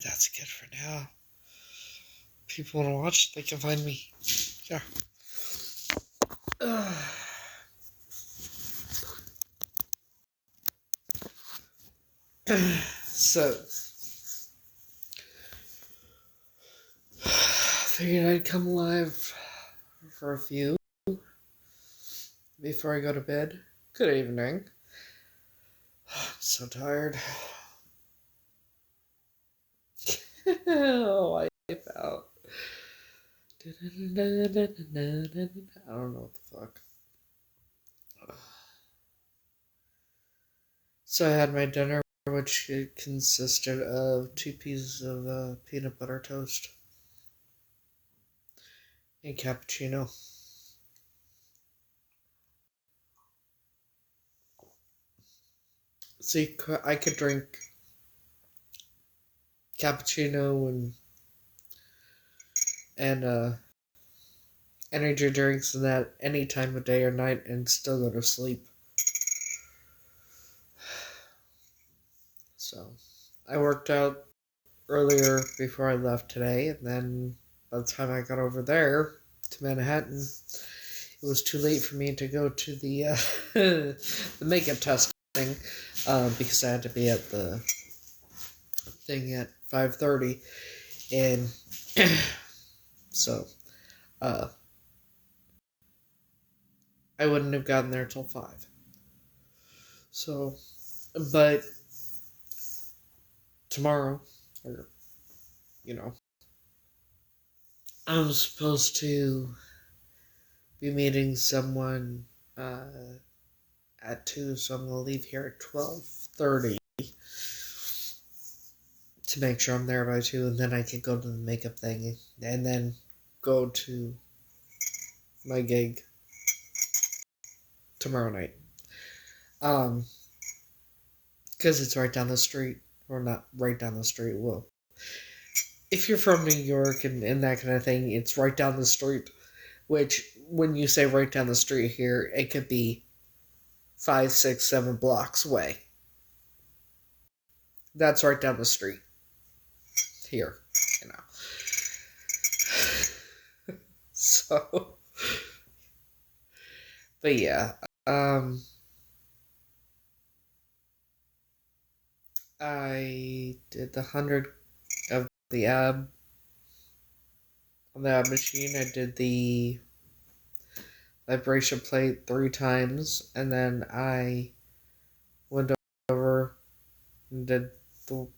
that's good for now. People want to watch, they can find me. Yeah. So, figured I'd come live for a few before I go to bed. Good evening. I'm so tired. Oh, wipe out. I don't know what the fuck. So I had my dinner, which consisted of 2 pieces of peanut butter toast and cappuccino. So I could drink cappuccino and energy drinks and that any time of day or night and still go to sleep. So I worked out earlier before I left today, and then by the time I got over there to Manhattan, it was too late for me to go to the the makeup testing because I had to be at the thing at 5:30, and so I wouldn't have gotten there till 5. So, but tomorrow, or I'm supposed to be meeting someone at 2, so I'm going to leave here at 12:30 to make sure I'm there by 2, and then I can go to the makeup thing and then go to my gig tomorrow night. Because it's right down the street, or not right down the street, well, if you're from New York and that kind of thing, it's right down the street, which, when you say right down the street here, it could be 5, 6, 7 blocks away. That's right down the street here, So, but yeah, I did the 100 of the ab on the ab machine. I did the vibration plate 3 times, and then I went over and did the,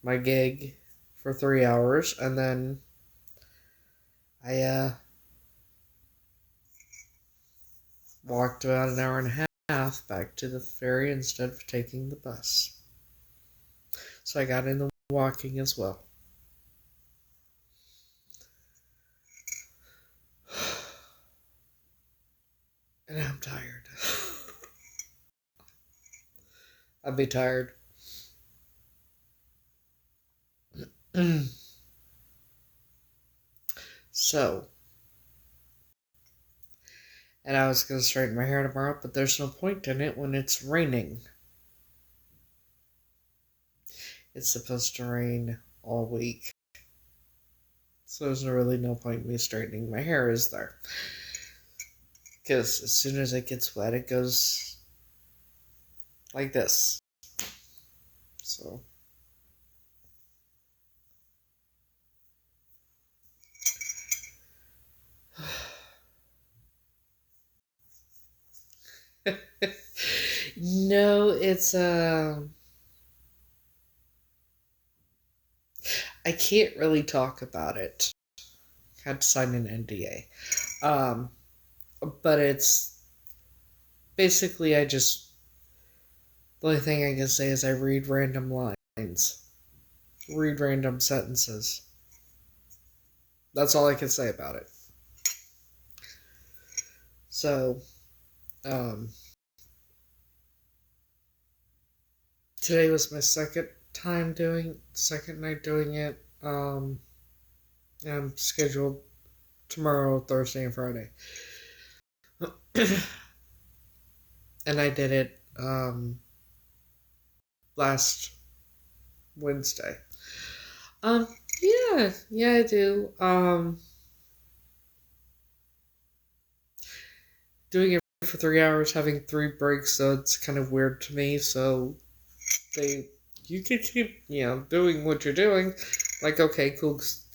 my gig for 3 hours, and then I walked about an hour and a half back to the ferry instead of taking the bus. So I got into walking as well. And I'm tired. I'd be tired. So, and I was going to straighten my hair tomorrow, but there's no point in it when it's raining. It's supposed to rain all week. So there's really no point in me straightening my hair, is there? Because as soon as it gets wet, it goes like this. So, no, it's I can't really talk about it. I had to sign an NDA. But it's basically the only thing I can say is I read random lines. Read random sentences. That's all I can say about it. So, today was my second night doing it. I'm scheduled tomorrow, Thursday, and Friday. And I did it last Wednesday. Um, yeah, I do. Doing it for 3 hours, having three breaks, so it's kind of weird to me. So they, you can keep, doing what you're doing. Like, okay, cool. This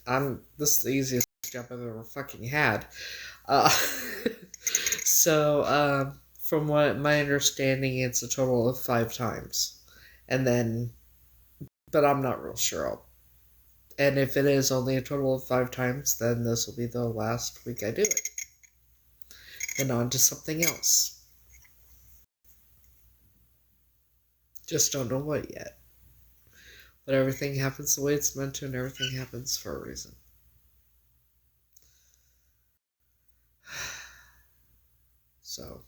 is the easiest job I've ever fucking had. Uh, from what my understanding, it's a total of 5 times, and then, but I'm not real sure. And if it is only a total of 5 times, then this will be the last week I do it. Then on to something else. Just don't know what yet. But everything happens the way it's meant to, and everything happens for a reason. So,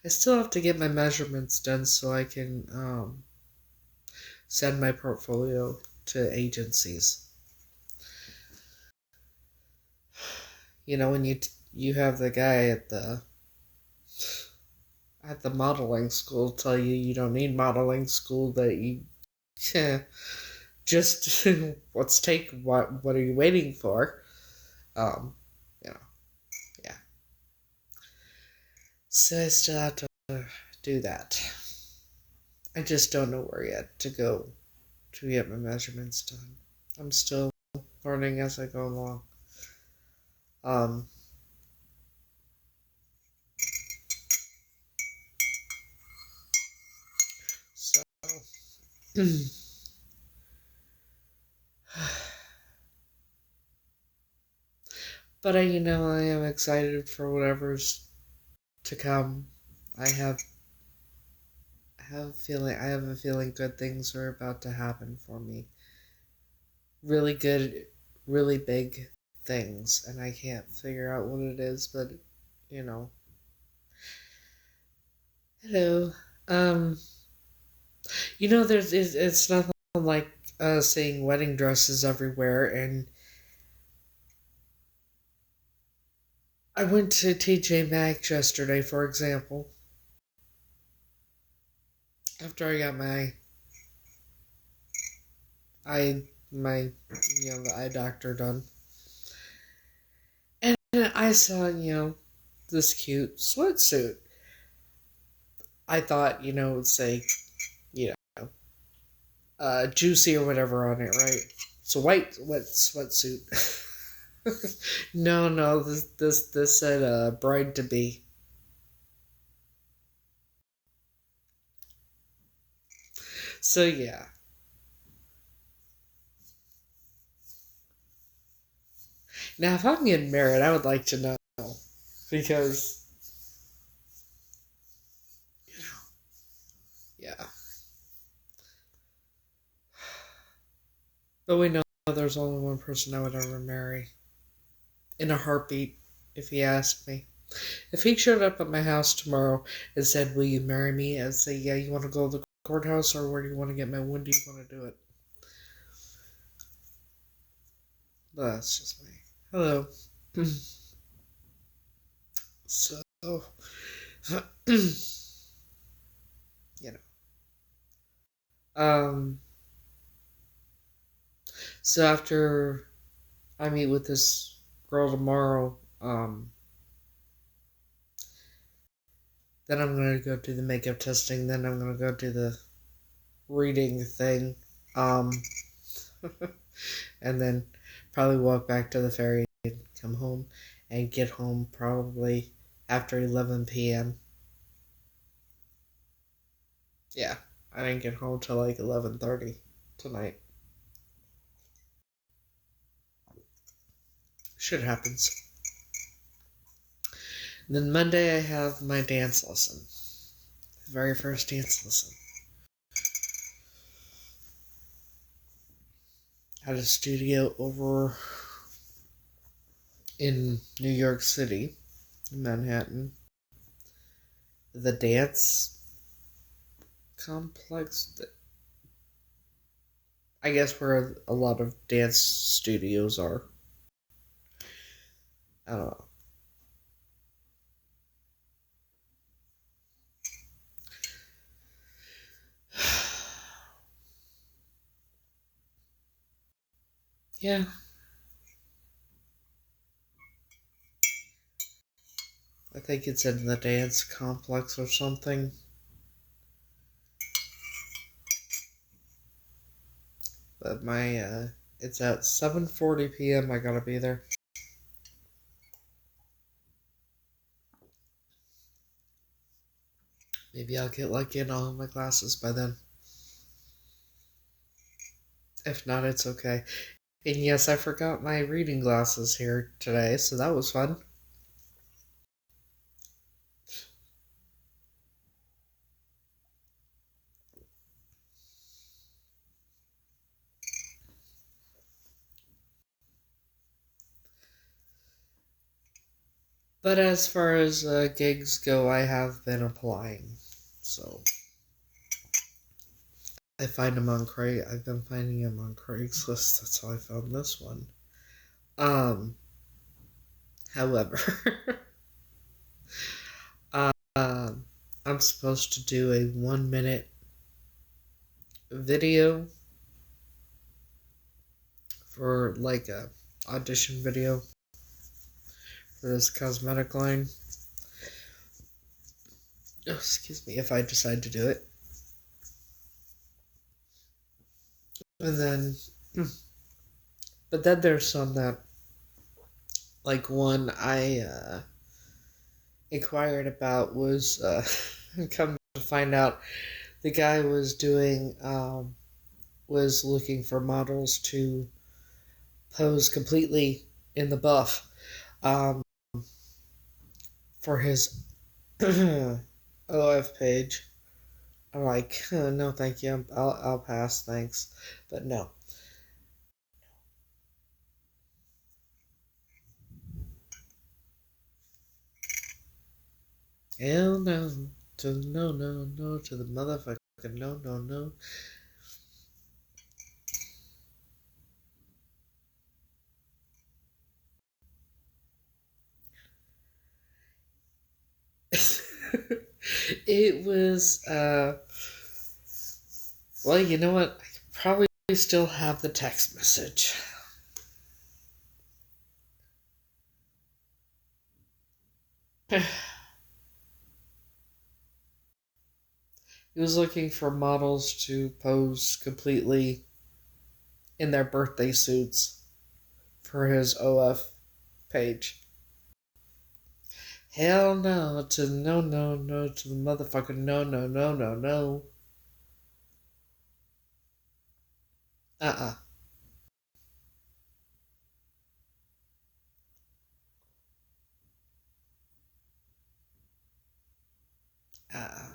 I still have to get my measurements done so I can send my portfolio to agencies. When you have the guy at the modeling school tell you don't need modeling school, that you just let's take what are you waiting for? Um, you know, yeah. So I still have to do that. I just don't know where yet to go to get my measurements done. I'm still learning as I go along. Um, so, but I am excited for whatever's to come. I have, I have a feeling good things are about to happen for me. Really good, really big things, and I can't figure out what it is, but you know. Hello. Um, it's nothing like seeing wedding dresses everywhere, and I went to TJ Maxx yesterday, for example, after I got my the eye doctor done, and I saw this cute sweatsuit. I thought it would say you know juicy or whatever on it, right? It's a wet sweatsuit. No, this said bride to be. So yeah. Now if I'm getting married, I would like to know, because yeah. But we know there's only one person I would ever marry in a heartbeat, if he asked me. If he showed up at my house tomorrow and said, "Will you marry me?" I'd say, "Yeah, you want to go to the courthouse, or where do you want to get when do you want to do it?" But that's just me. Hello. So, you know. Um, so after I meet with this girl tomorrow, then I'm gonna go do the makeup testing. Then I'm gonna go do the reading thing, um, and then probably walk back to the ferry and come home, and get home probably after 11 p.m. Yeah, I didn't get home till like 11:30 tonight. Shit happens. And then Monday I have my dance lesson. Very first dance lesson. At a studio over in New York City, Manhattan. The dance complex, I guess, where a lot of dance studios are. I don't know. Yeah, I think it's in the dance complex or something. But it's at 7:40 p.m. I gotta be there. Maybe I'll get lucky and I'll have my glasses by then. If not, it's okay. And yes, I forgot my reading glasses here today, so that was fun. But as far as gigs go, I have been applying. So I've been finding them on Craigslist. That's how I found this one. Um, However, um, I'm supposed to do a 1 minute video for like a audition video for this cosmetic line. Oh, excuse me, if I decide to do it. And then, but then there's some that, like one I inquired about was, come to find out, the guy was looking for models to pose completely in the buff, um, for his OF page. I'm like, no, thank you. I'll pass, thanks. But no. Hell no. To no, no, no. To the motherfucking no, no, no. It was, well, you know what? I could probably still have the text message. He was looking for models to pose completely in their birthday suits for his OF page. Hell no to no, no, no to the motherfucking no, no, no, no, no. Uh-uh. Uh-uh.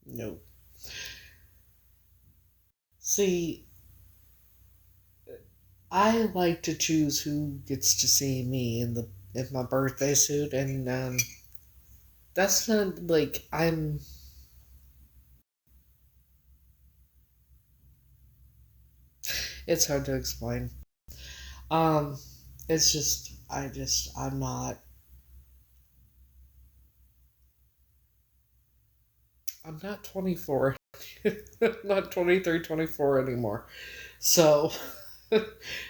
No. See, I like to choose who gets to see me in my birthday suit, and that's not like I'm. It's hard to explain. Um, it's just I'm not. I'm not 24. I'm not 23, 24 anymore. So,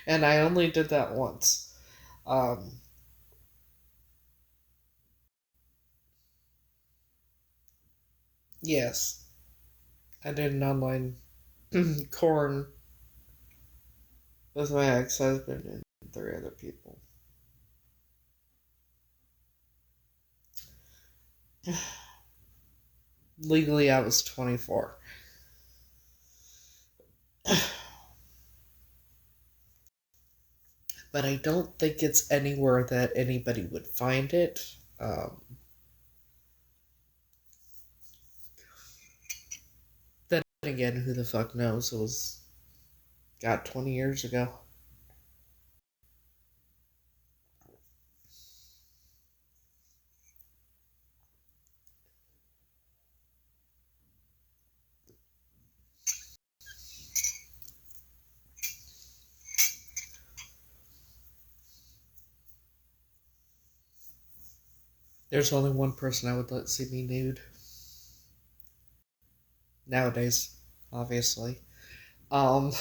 and I only did that once. Um, yes, I did an online corn with my ex-husband and three other people. Legally, I was 24. But I don't think it's anywhere that anybody would find it. Then again, who the fuck knows? It was, got 20 years ago. There's only one person I would let see me nude. Nowadays, obviously. Um,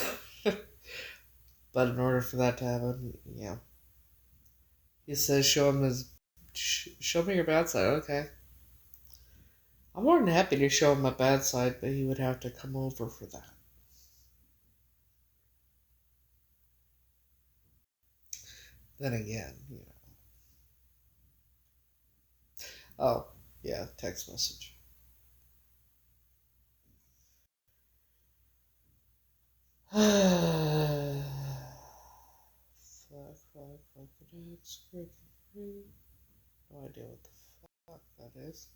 but in order for that to happen, yeah. He says, show me your bad side. Okay. I'm more than happy to show him my bad side, but he would have to come over for that. Then again, you know. Oh, yeah, text message. Fuck, no idea what the fuck that is.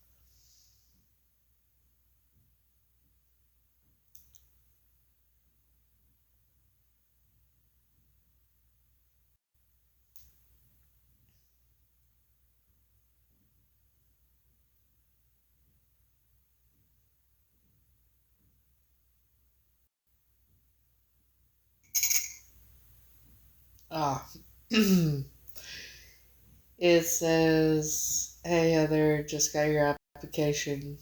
Ah. It says, hey Heather, just got your application.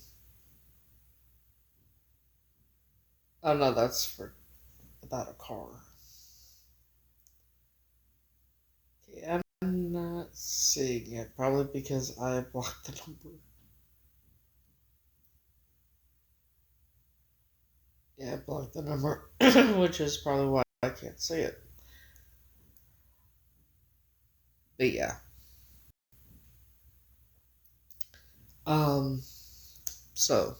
Oh no, that's for about a car. Okay, I'm not seeing it, probably because I blocked the number. Yeah, I blocked the number, which is probably why I can't see it. But yeah. Um, so.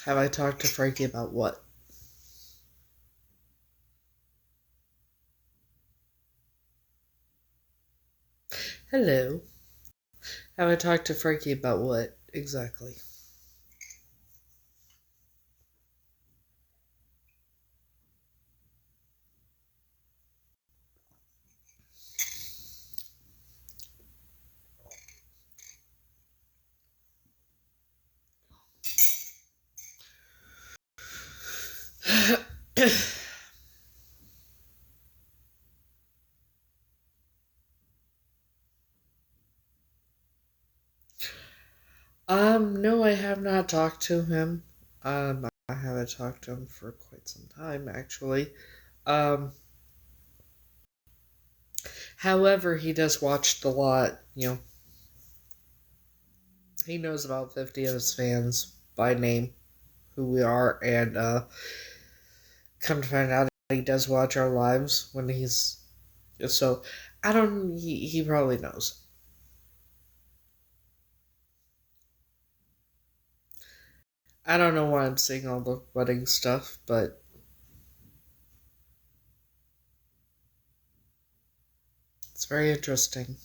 Have I talked to Frankie about what? Hello. Have I talked to Frankie about what exactly? No, I have not talked to him. I haven't talked to him for quite some time, actually. Um, However, he does watch a lot, you know. He knows about 50 of his fans by name, who we are, and, come to find out he does watch our lives when he's, so, he probably knows. I don't know why I'm seeing all the wedding stuff, but it's very interesting.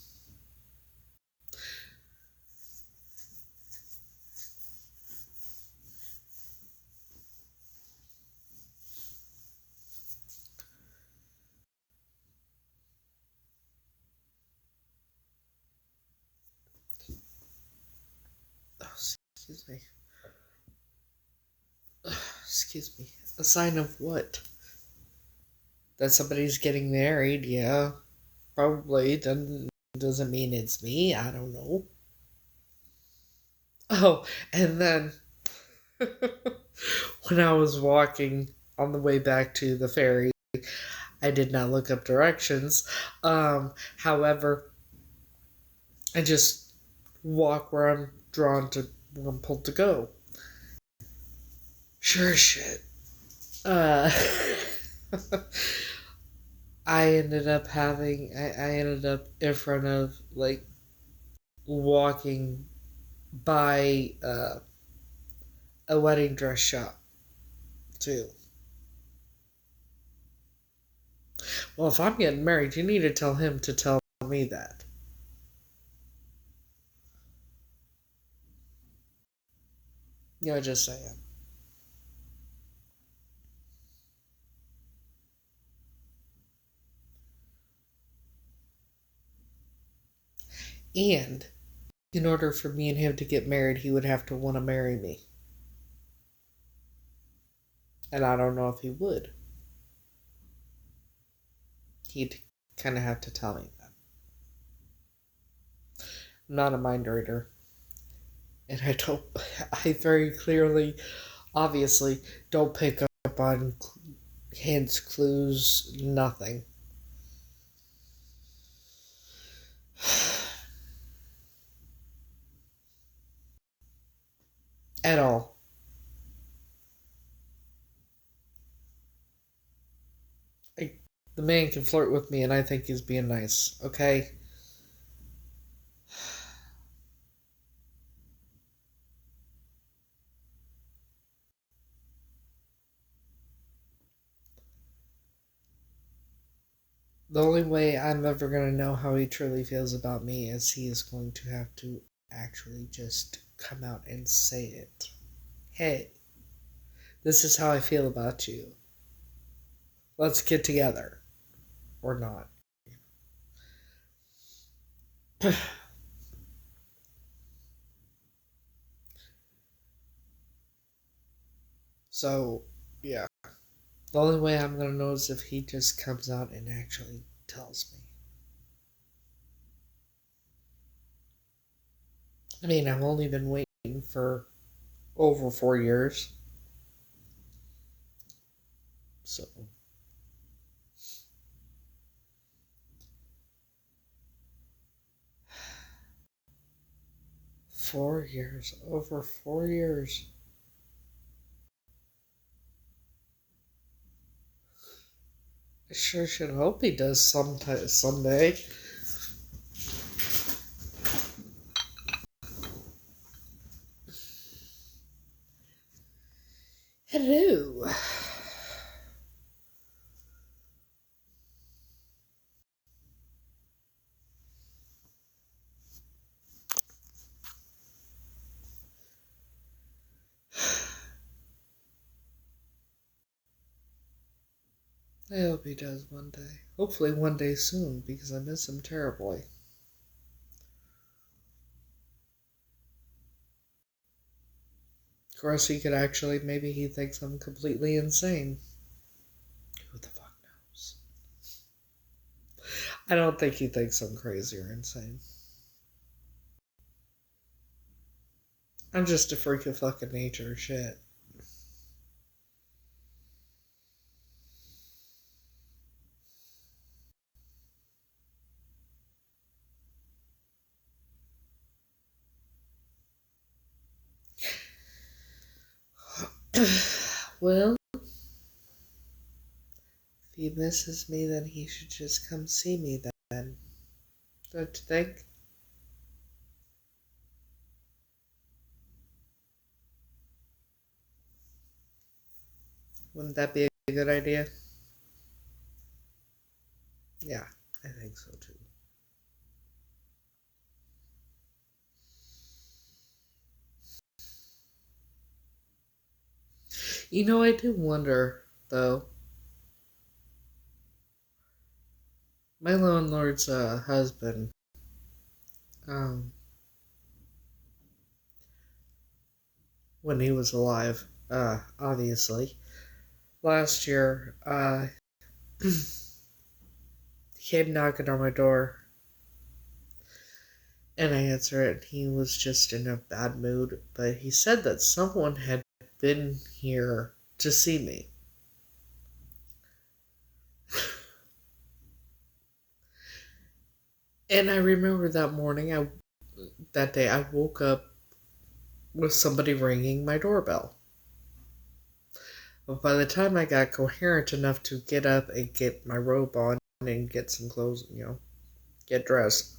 Oh, excuse me. Excuse me. A sign of what? That somebody's getting married, yeah. Probably. Doesn't mean it's me. I don't know. Oh, and then when I was walking on the way back to the ferry, I did not look up directions. However, I just walk where I'm drawn to, where I'm pulled to go. Sure as shit. Uh, I ended up I ended up in front of, like, walking by a wedding dress shop, too. Well, if I'm getting married, you need to tell him to tell me that. You know, just saying. And in order for me and him to get married, he would have to want to marry me. And I don't know if he would. he'd kind of have to tell me that. I'm not a mind reader. And I very clearly, obviously, don't pick up on hints, clues, nothing. At all. The man can flirt with me and I think he's being nice, okay? The only way I'm ever going to know how he truly feels about me is he is going to have to actually just come out and say it. Hey, this is how I feel about you. Let's get together. Or not. So, yeah. The only way I'm going to know is if he just comes out and actually tells me. I mean, I've only been waiting for over 4 years. So, 4 years. Over 4 years. I sure should hope he does someday. Hello. I hope he does one day. Hopefully one day soon, because I miss him terribly. Of course, maybe he thinks I'm completely insane. Who the fuck knows? I don't think he thinks I'm crazy or insane. I'm just a freak of fucking nature, shit. Well, if he misses me, then he should just come see me then. Don't you think? Wouldn't that be a good idea? Yeah, I think so too. You know, I do wonder, though. My landlord's husband, um, when he was alive, obviously, last year, he came knocking on my door, and I answered it, and he was just in a bad mood, but he said that someone had been here to see me. And I remember that day, I woke up with somebody ringing my doorbell. But by the time I got coherent enough to get up and get my robe on and get some clothes, get dressed,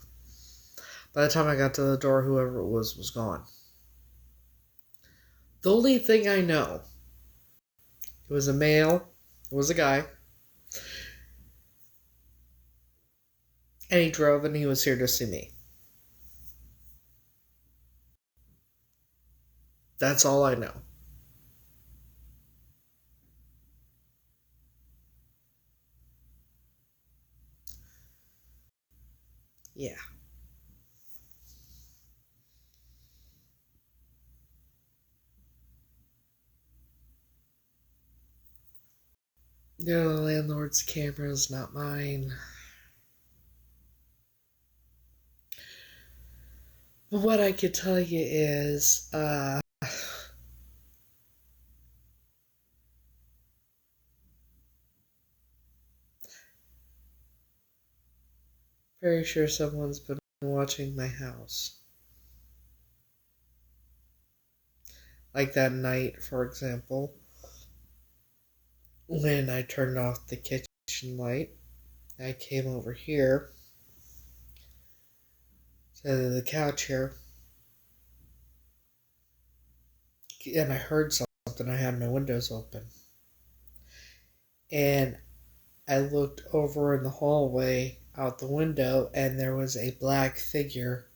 by the time I got to the door, whoever it was gone. The only thing I know, it was a male, it was a guy, and he drove and he was here to see me. That's all I know. Yeah. The landlord's camera is not mine. But what I could tell you is, very sure someone's been watching my house. Like that night, for example, when I turned off the kitchen light, I came over here to the couch here, and I heard something. I had my windows open. And I looked over in the hallway out the window, and there was a black figure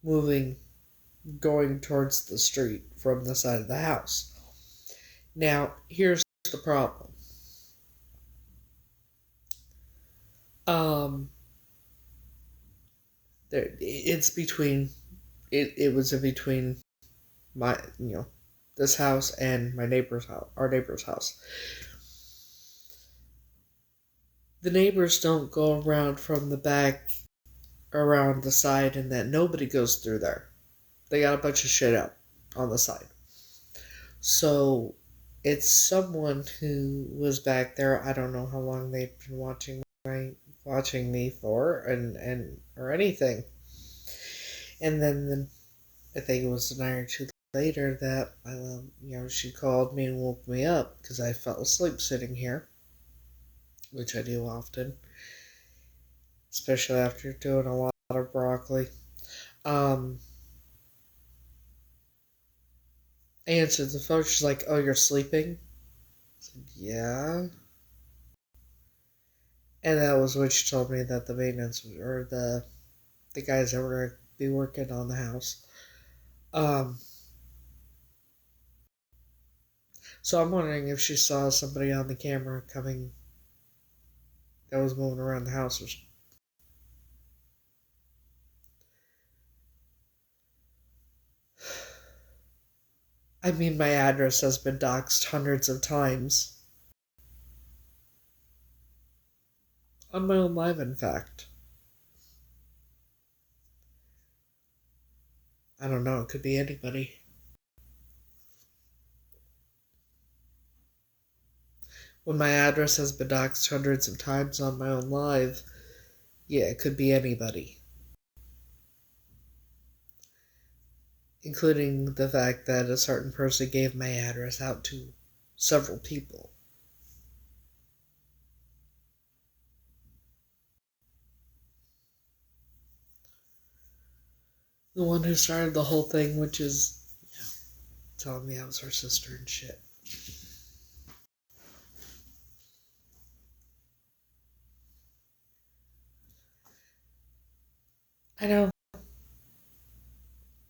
moving, going towards the street from the side of the house. Now, here's the problem. It's between, it was in between my, this house and my neighbor's house, our neighbor's house. The neighbors don't go around from the back, around the side, and that nobody goes through there. They got a bunch of shit up on the side. So it's someone who was back there. I don't know how long they've been watching me for, and or anything. And then I think it was a night or two later that she called me and woke me up because I fell asleep sitting here, which I do often, especially after doing a lot of broccoli. I answered the phone. She's like, "Oh, you're sleeping?" I said, "Yeah." And that was when she told me that the maintenance or the guys that were going to be working on the house. So I'm wondering if she saw somebody on the camera coming that was moving around the house. I mean, my address has been doxed hundreds of times. On my own live, in fact. I don't know, it could be anybody. When my address has been doxed hundreds of times on my own live, yeah, it could be anybody. Including the fact that a certain person gave my address out to several people. The one who started the whole thing, which is telling me I was her sister and shit. I know.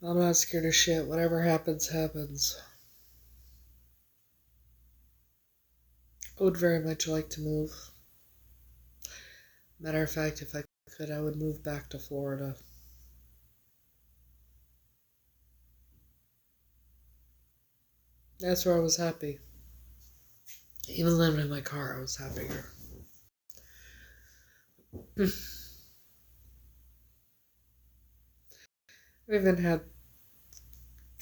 I'm not scared of shit. Whatever happens, happens. I would very much like to move. Matter of fact, if I could, I would move back to Florida. That's where I was happy. Even living in my car, I was happier. I even had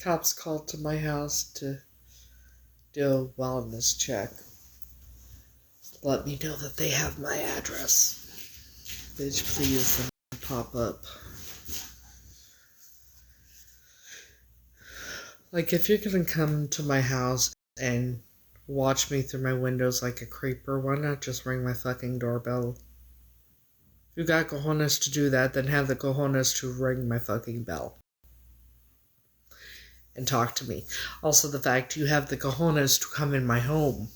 cops called to my house to do a wellness check. Let me know that they have my address. Bitch, please, and pop up. Like, if you're gonna come to my house and watch me through my windows like a creeper, why not just ring my fucking doorbell? If you got cojones to do that, then have the cojones to ring my fucking bell. And talk to me. Also, the fact you have the cojones to come in my home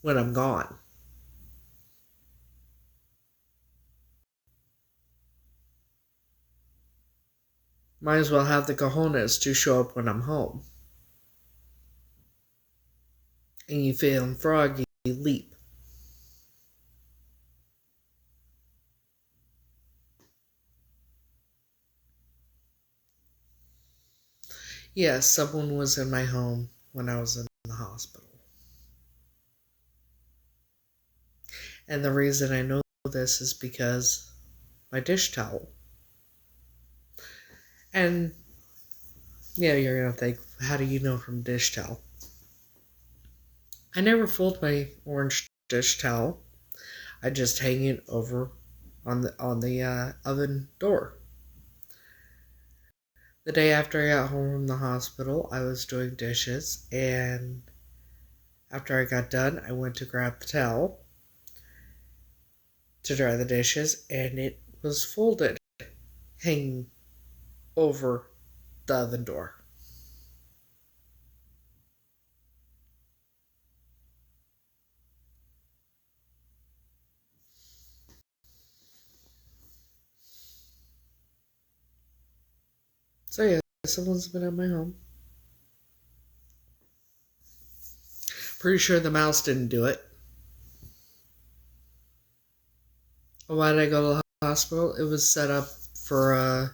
when I'm gone. Might as well have the cojones to show up when I'm home. And you feeling froggy, you leap. Yes, someone was in my home when I was in the hospital. And the reason I know this is because my dish towel. And yeah, you're going to think, how do you know from dish towel? I never fold my orange dish towel. I just hang it over on the oven door. The day after I got home from the hospital, I was doing dishes, and after I got done, I went to grab the towel to dry the dishes, and it was folded, hanging over the oven door. So yeah, someone's been at my home. Pretty sure the mouse didn't do it. Why did I go to the hospital? It was set up for, I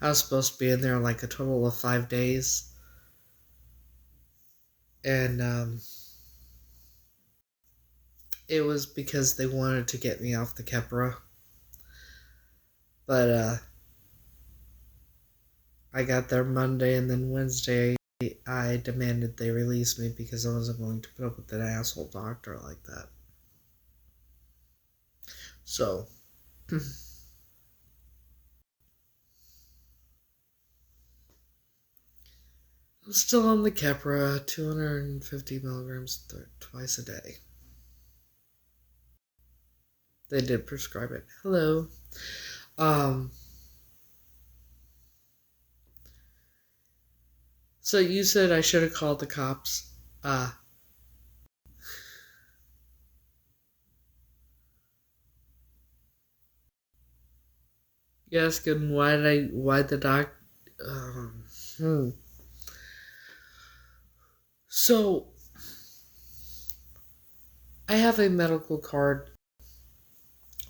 was supposed to be in there like a total of 5 days. And, it was because they wanted to get me off the Keppra. But, I got there Monday, and then Wednesday I demanded they release me because I wasn't going to put up with an asshole doctor like that. So, I'm still on the Keppra, 250 milligrams twice a day. They did prescribe it. Hello. So you said I should have called the cops. You asking why the doc, So, I have a medical card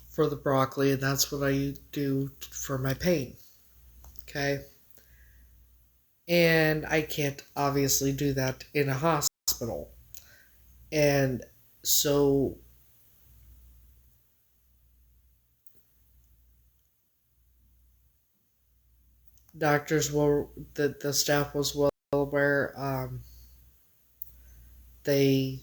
for the broccoli, and that's what I do for my pain. Okay? And I can't obviously do that in a hospital. And so the staff was well aware. They,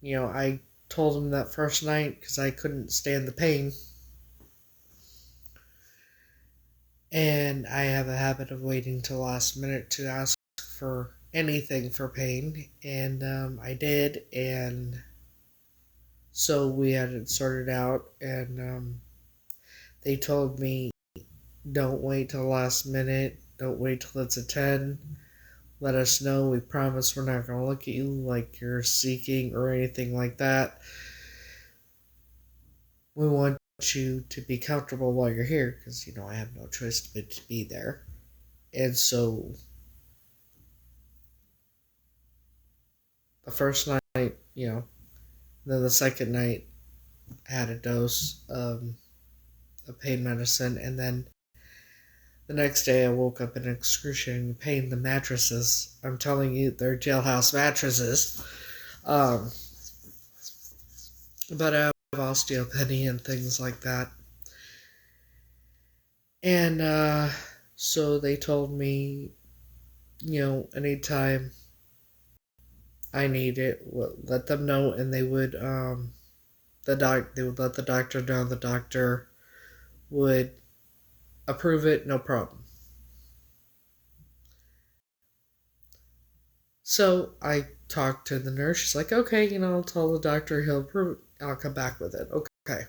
I told them that first night because I couldn't stand the pain. And I have a habit of waiting till the last minute to ask for anything for pain. And I did. And so we had it sorted out. And they told me, don't wait till the last minute. Don't wait till it's a 10. Let us know. We promise we're not going to look at you like you're seeking or anything like that. We want you to be comfortable while you're here because, I have no choice but to be there. And so the first night, then the second night, I had a dose of pain medicine, and then the next day I woke up in excruciating pain. The mattresses, I'm telling you, they're jailhouse mattresses. But I have osteopenia and things like that. And so they told me, anytime I need it, let them know, and they would they would let the doctor know. The doctor would approve it, no problem. So I talked to the nurse. She's like, okay, I'll tell the doctor he'll approve it. I'll come back with it. Okay.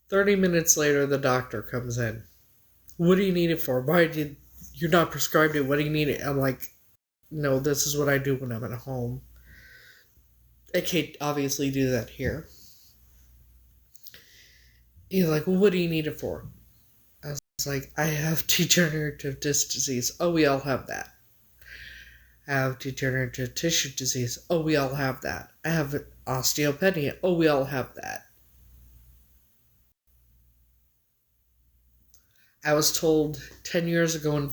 30 minutes later, the doctor comes in. What do you need it for? You're not prescribed it? What do you need it? I'm like, no, this is what I do when I'm at home. I can't obviously do that here. He's like, well, what do you need it for? I was like, I have degenerative disc disease. Oh, we all have that. I have degenerative tissue disease. Oh, we all have that. I have osteopenia. Oh, we all have that. I was told 10 years ago in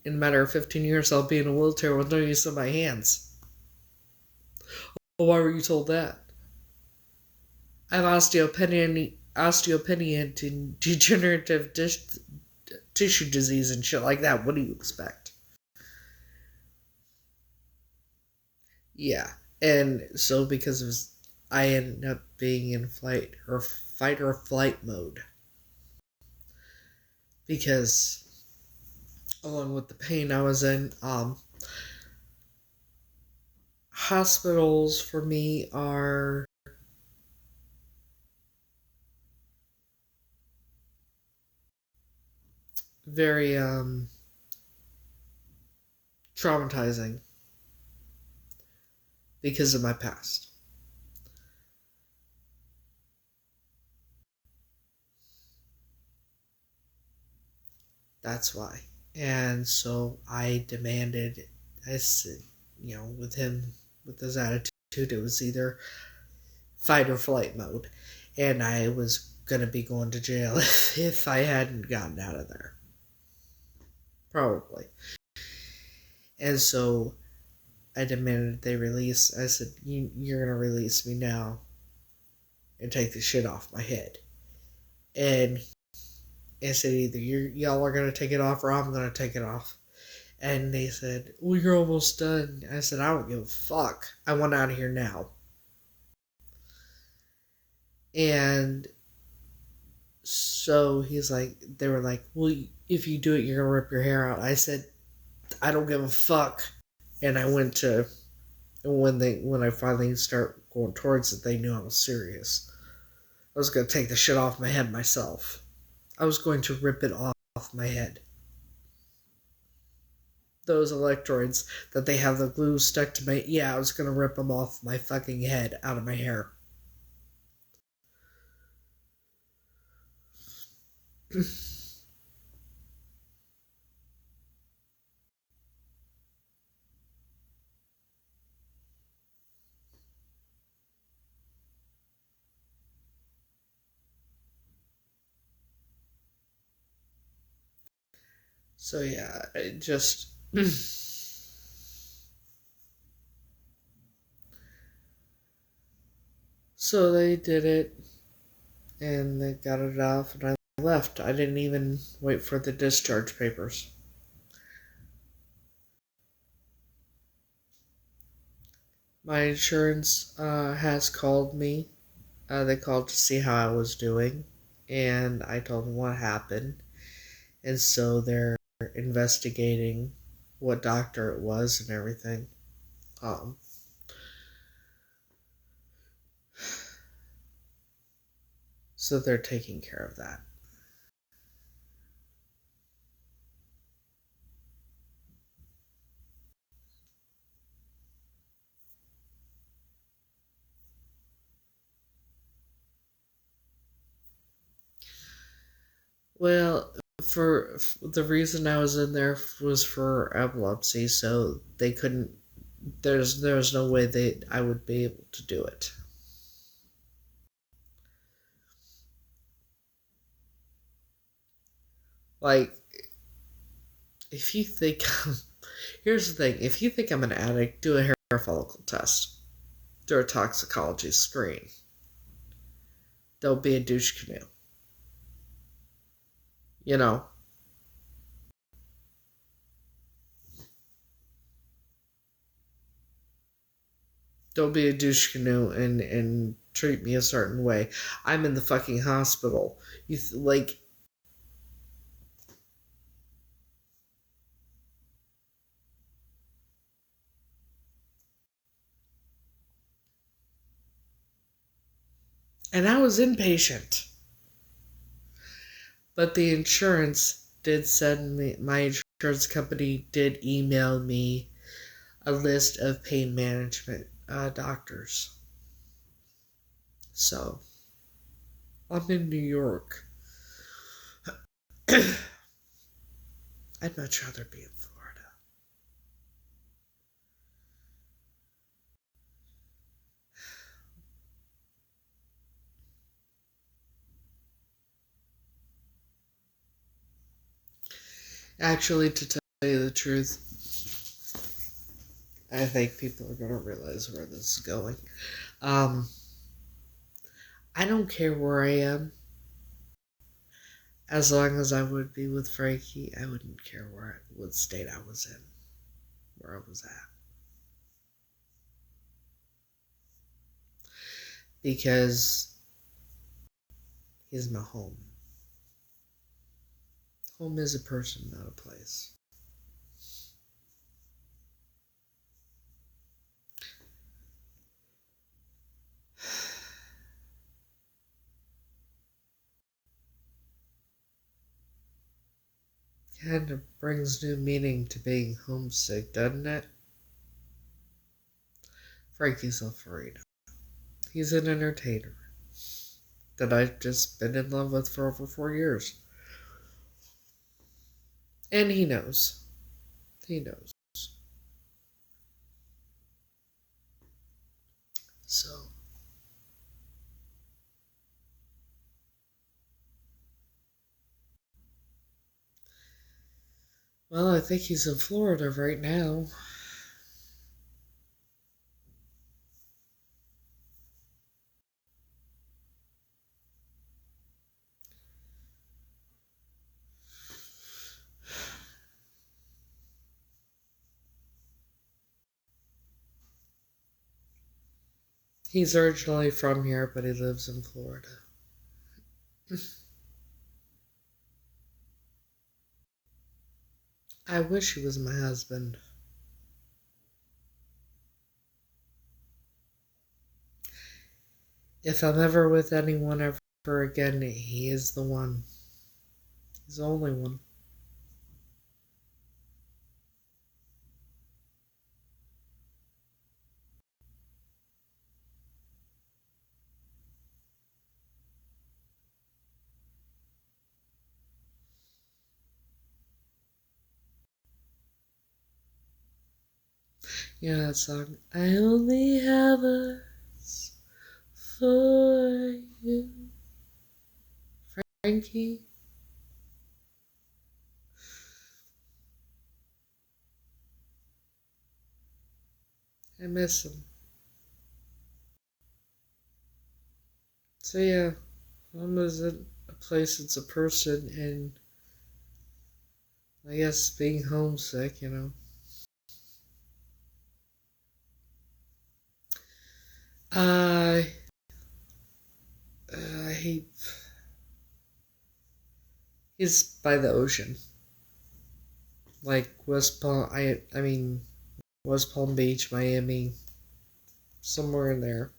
a matter of 15 years, I'll be in a wheelchair with no use of my hands. Well, why were you told that? I have osteopenia and degenerative tissue disease and shit like that. What do you expect? Yeah. And so because of I ended up being in fight or flight mode because along with the pain I was in, hospitals for me are very traumatizing because of my past. That's why. And so I demanded, I said, with him, with his attitude, it was either fight or flight mode. And I was going to be going to jail if I hadn't gotten out of there. Probably. And so I demanded they release. I said, you're going to release me now and take the shit off my head. And I said, either y'all are going to take it off or I'm going to take it off. And they said, well, you're almost done. I said, I don't give a fuck. I want out of here now. And so they were like, well, if you do it, you're going to rip your hair out. I said, I don't give a fuck. And I went to, when I finally start going towards it, they knew I was serious. I was going to take the shit off my head myself. I was going to rip it off my head. Those electrodes that they have the glue stuck to my... Yeah, I was going to rip them off my fucking head out of my hair. So yeah, it just... So they did it, and they got it off, and I left. I didn't even wait for the discharge papers. My insurance has called me. They called to see how I was doing, and I told them what happened. And so they're investigating what doctor it was and everything. Um, so they're taking care of that. Well, for the reason I was in there was for epilepsy, so they couldn't. There's no way I would be able to do it. Like, if you think, here's the thing: if you think I'm an addict, do a hair follicle test, do a toxicology screen. There'll be a douche canoe. You know, don't be a douche canoe and treat me a certain way. I'm in the fucking hospital. Like, and I was inpatient. But the insurance did send me, my insurance company did email me a list of pain management doctors. So, I'm in New York. I'd much rather be in Florida. Actually, to tell you the truth, I think people are going to realize where this is going. I don't care where I am. As long as I would be with Frankie, I wouldn't care what state I was in, where I was at. Because he's my home. Home is a person, not a place. Kind of brings new meaning to being homesick, doesn't it? Frankie's Alfredo. He's an entertainer that I've just been in love with for over 4 years. And he knows. He knows. So, well, I think he's in Florida right now. He's originally from here, but he lives in Florida. I wish he was my husband. If I'm ever with anyone ever again, he is the one. He's the only one. You know that song? I only have us for you. Frankie? I miss him. So yeah, home isn't a place, it's a person, and I guess being homesick, you know. I I hate. He's by the ocean, like West Palm. I mean West Palm Beach, Miami, somewhere in there.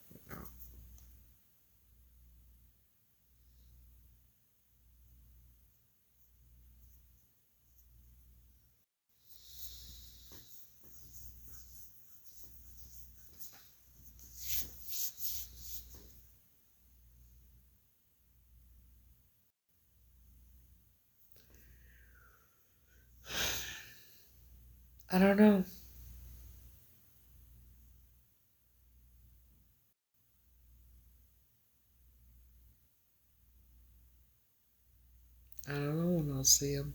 I don't know. I don't know when I'll see him.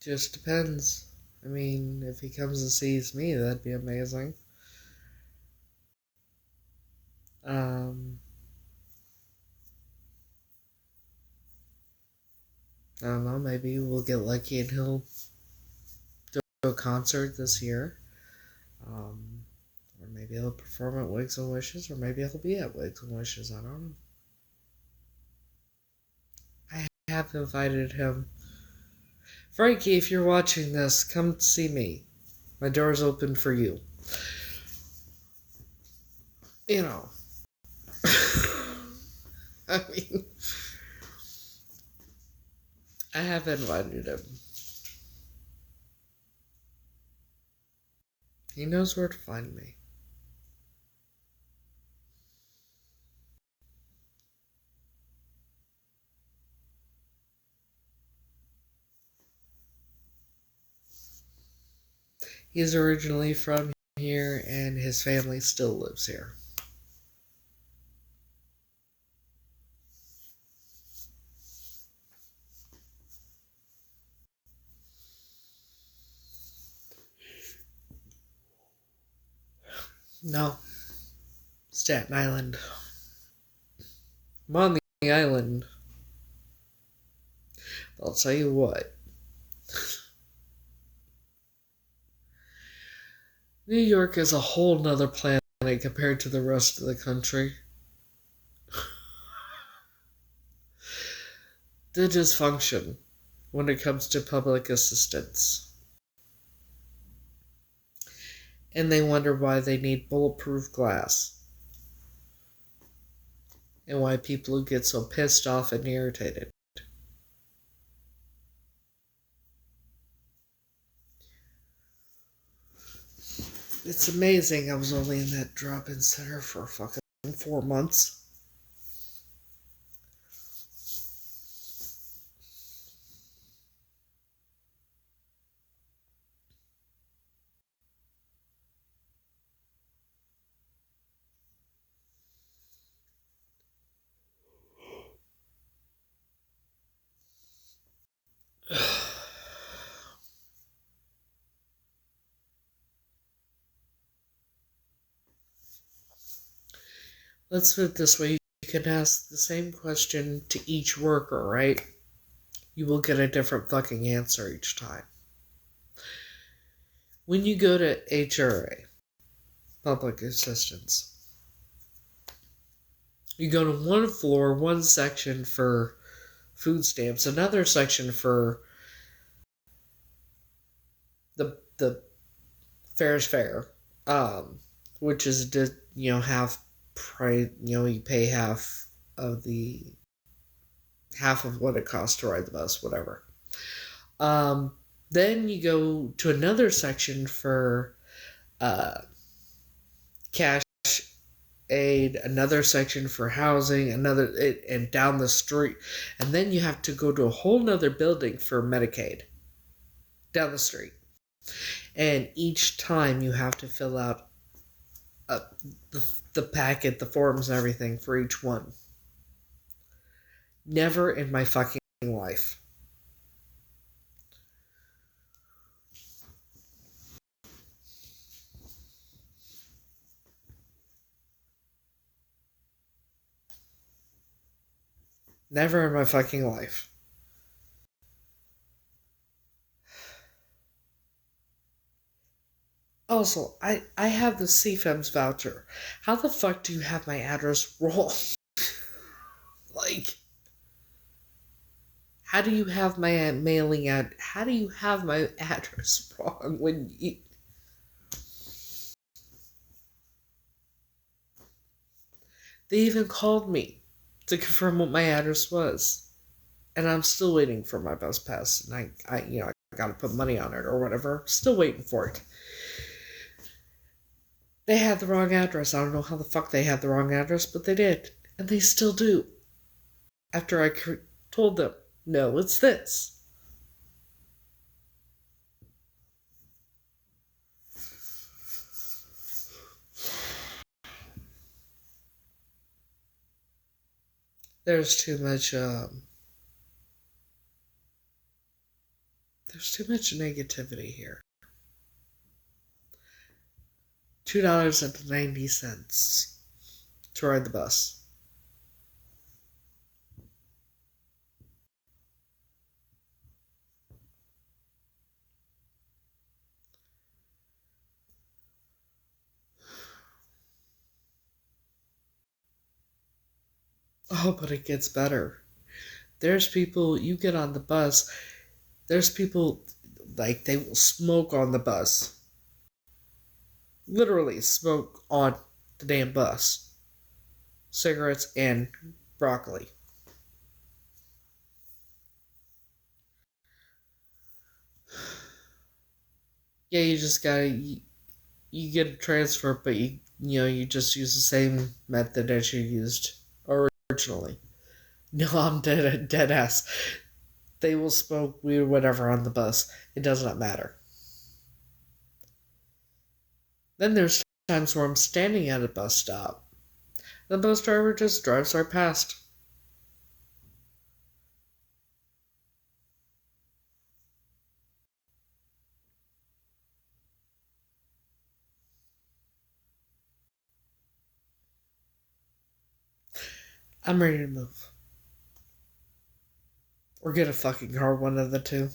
Just depends. I mean, if he comes and sees me, that'd be amazing. Um, I don't know. Maybe we'll get lucky and he'll do a concert this year. Um, or maybe he'll perform at Wigs and Wishes, or maybe he'll be at Wigs and Wishes. I don't know. I have invited him. Frankie, if you're watching this, come see me. My door's open for you. You know. I mean, I have invited him. He knows where to find me. He's originally from here, and his family still lives here. No, Staten Island. I'm on the island. I'll tell you what. New York is a whole nother planet compared to the rest of the country. The dysfunction when it comes to public assistance. And they wonder why they need bulletproof glass. And why people get so pissed off and irritated. It's amazing I was only in that drop-in center for fucking 4 months. Let's put it this way. You can ask the same question to each worker, right? You will get a different fucking answer each time. When you go to HRA, public assistance, you go to one floor, one section for food stamps, another section for the fair's fair, which is half price. You pay half of what it costs to ride the bus, whatever. Then you go to another section for cash aid, another section for housing, and down the street. And then you have to go to a whole nother building for Medicaid down the street. And each time you have to fill out the packet, the forms and everything for each one. Never in my fucking life. Never in my fucking life. Also, I have the CFEMS voucher. How the fuck do you have my address wrong? Like, how do you have my mailing ad? How do you have my address wrong when you... They even called me to confirm what my address was. And I'm still waiting for my bus pass. And I gotta put money on it or whatever. Still waiting for it. They had the wrong address. I don't know how the fuck they had the wrong address, but they did. And they still do. After I told them, no, it's this. There's too much negativity here. $2.90 to ride the bus. Oh, but it gets better. There's people, you get on the bus, there's people, like, they will smoke on the bus. Literally smoke on the damn bus. Cigarettes and broccoli. Yeah, you just gotta, you get a transfer, but you just use the same method as you used originally. No, I'm dead ass. They will smoke weed or whatever on the bus. It does not matter. Then there's times where I'm standing at a bus stop. The bus driver just drives right past. I'm ready to move. Or get a fucking car, one of the two.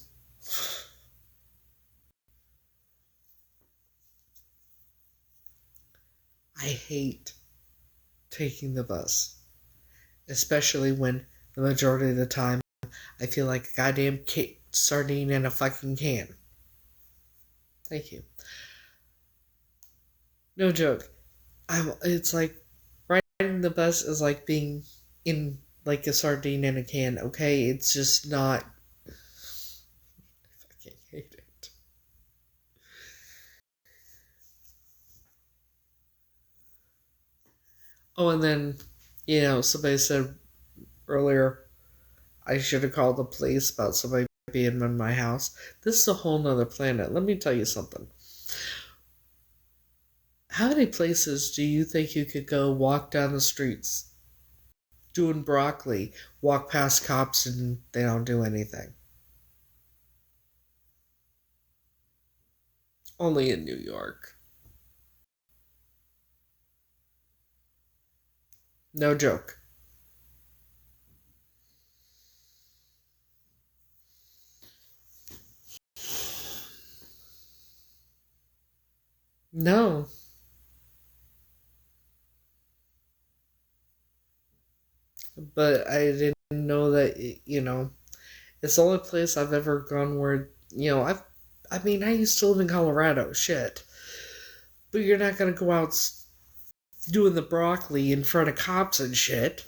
I hate taking the bus. Especially when the majority of the time I feel like a goddamn sardine in a fucking can. Thank you. No joke. It's like riding the bus is like being in like a sardine in a can, okay? It's just not. I fucking hate it. Oh, and then, somebody said earlier I should have called the police about somebody being in my house. This is a whole nother planet. Let me tell you something. How many places do you think you could go walk down the streets doing broccoli, walk past cops, and they don't do anything? Only in New York. No joke. No. But I didn't know that, it's the only place I've ever gone where, I used to live in Colorado, shit. But you're not gonna go out doing the broccoli in front of cops and shit.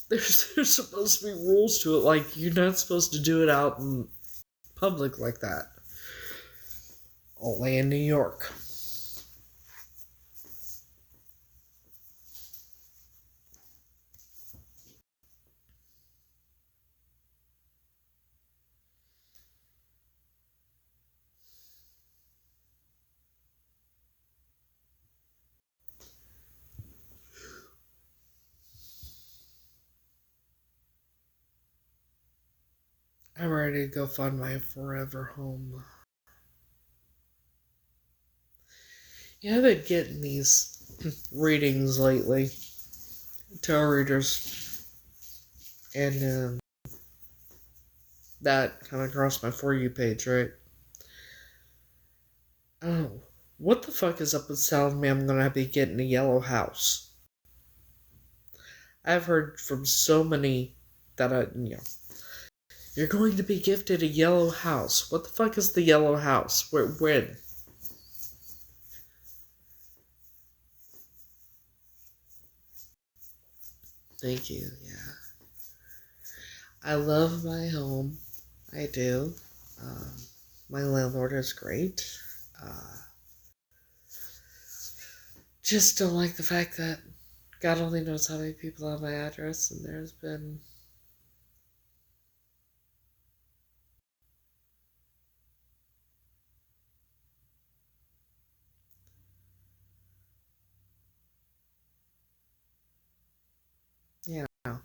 There's supposed to be rules to it, like, you're not supposed to do it out in public like that. Only in New York. I'm ready to go find my forever home. Yeah, I've been getting these readings lately. Tarot readers. And that kind of crossed my For You page, right? Oh, what the fuck is up with telling me I'm gonna be getting a yellow house? I've heard from so many that you're going to be gifted a yellow house. What the fuck is the yellow house? When? Thank you, yeah. I love my home. I do. Um, my landlord is great. Just don't like the fact that God only knows how many people have my address, and there's been. You know.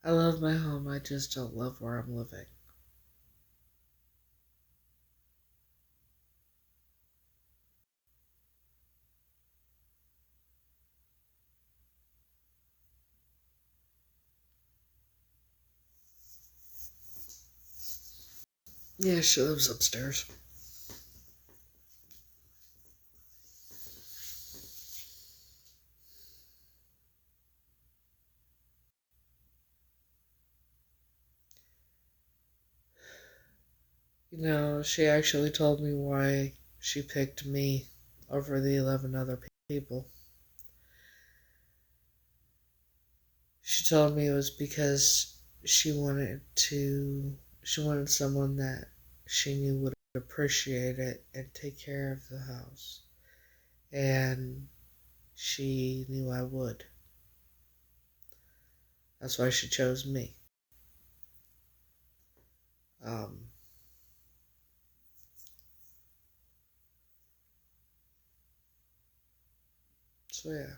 I love my home, I just don't love where I'm living. Yeah, she lives upstairs. She actually told me why she picked me over the 11 other people. She told me it was because she wanted someone that she knew would appreciate it and take care of the house. And she knew I would. That's why she chose me. Um, So yeah.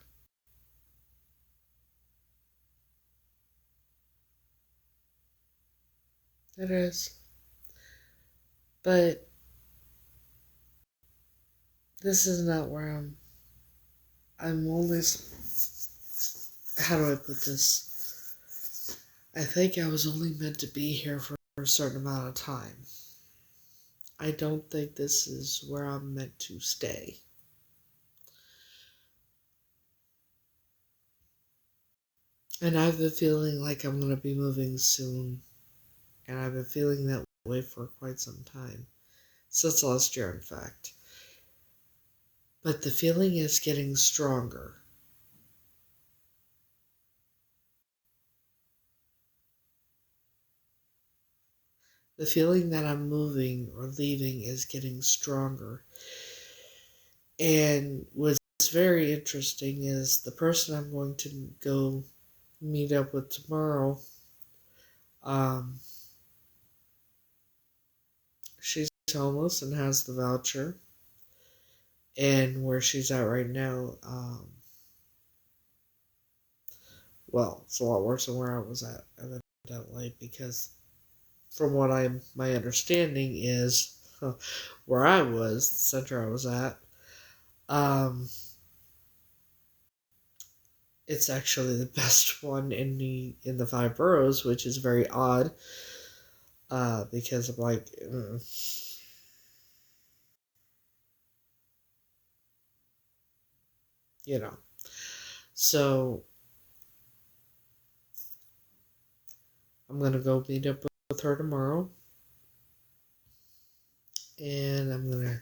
It is. But this is not where I'm always, how do I put this? I think I was only meant to be here for a certain amount of time. I don't think this is where I'm meant to stay. And I've been feeling like I'm going to be moving soon. And I've been feeling that way for quite some time. Since last year, in fact. But the feeling is getting stronger. The feeling that I'm moving or leaving is getting stronger. And what's very interesting is the person I'm going to go meet up with tomorrow, she's homeless and has the voucher. And where she's at right now, well, it's a lot worse than where I was at, evidently, because from what my understanding is, where I was, the center I was at, it's actually the best one in the 5 boroughs, which is very odd, because I'm like, you know. So I'm gonna go meet up with her tomorrow, and I'm gonna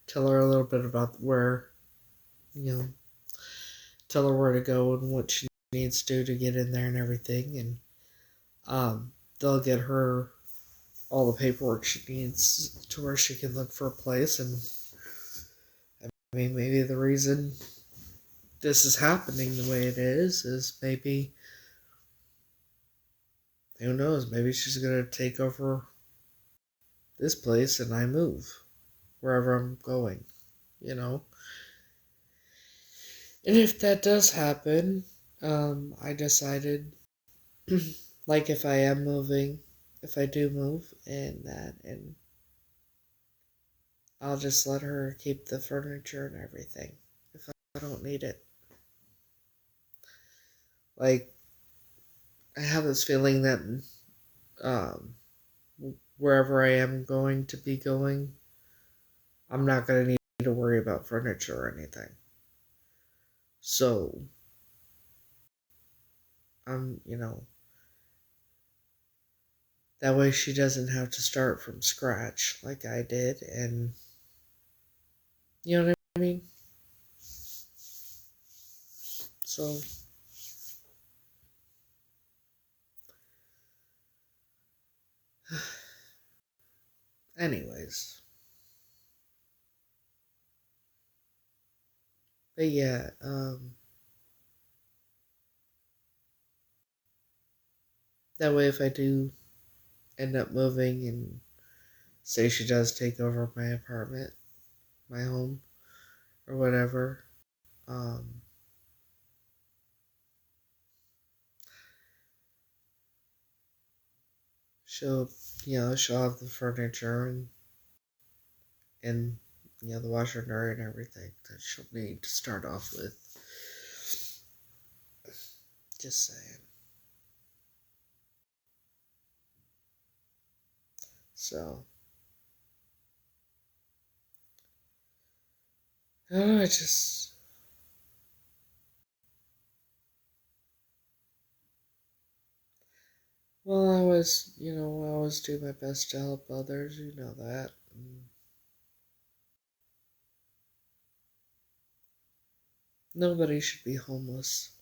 tell her a little bit about where, you know, tell her where to go and what she needs to do to get in there and everything, and they'll get her all the paperwork she needs to where she can look for a place. And I mean, maybe the reason this is happening the way it is maybe, who knows, maybe she's gonna take over this place and I move wherever I'm going, you know. And if that does happen, I decided, like, if I am moving, if I do move, and I'll just let her keep the furniture and everything if I don't need it. Like, I have this feeling that um, wherever I am going to be going, I'm not going to need to worry about furniture or anything. So, that way she doesn't have to start from scratch like I did, and you know what I mean? So, anyways. But yeah, that way if I do end up moving and say she does take over my apartment, my home, or whatever, she'll, she'll have the furniture and the washer and dryer and everything that she'll need to start off with. Just saying. So, I just, well, I always do my best to help others, you know that. And nobody should be homeless.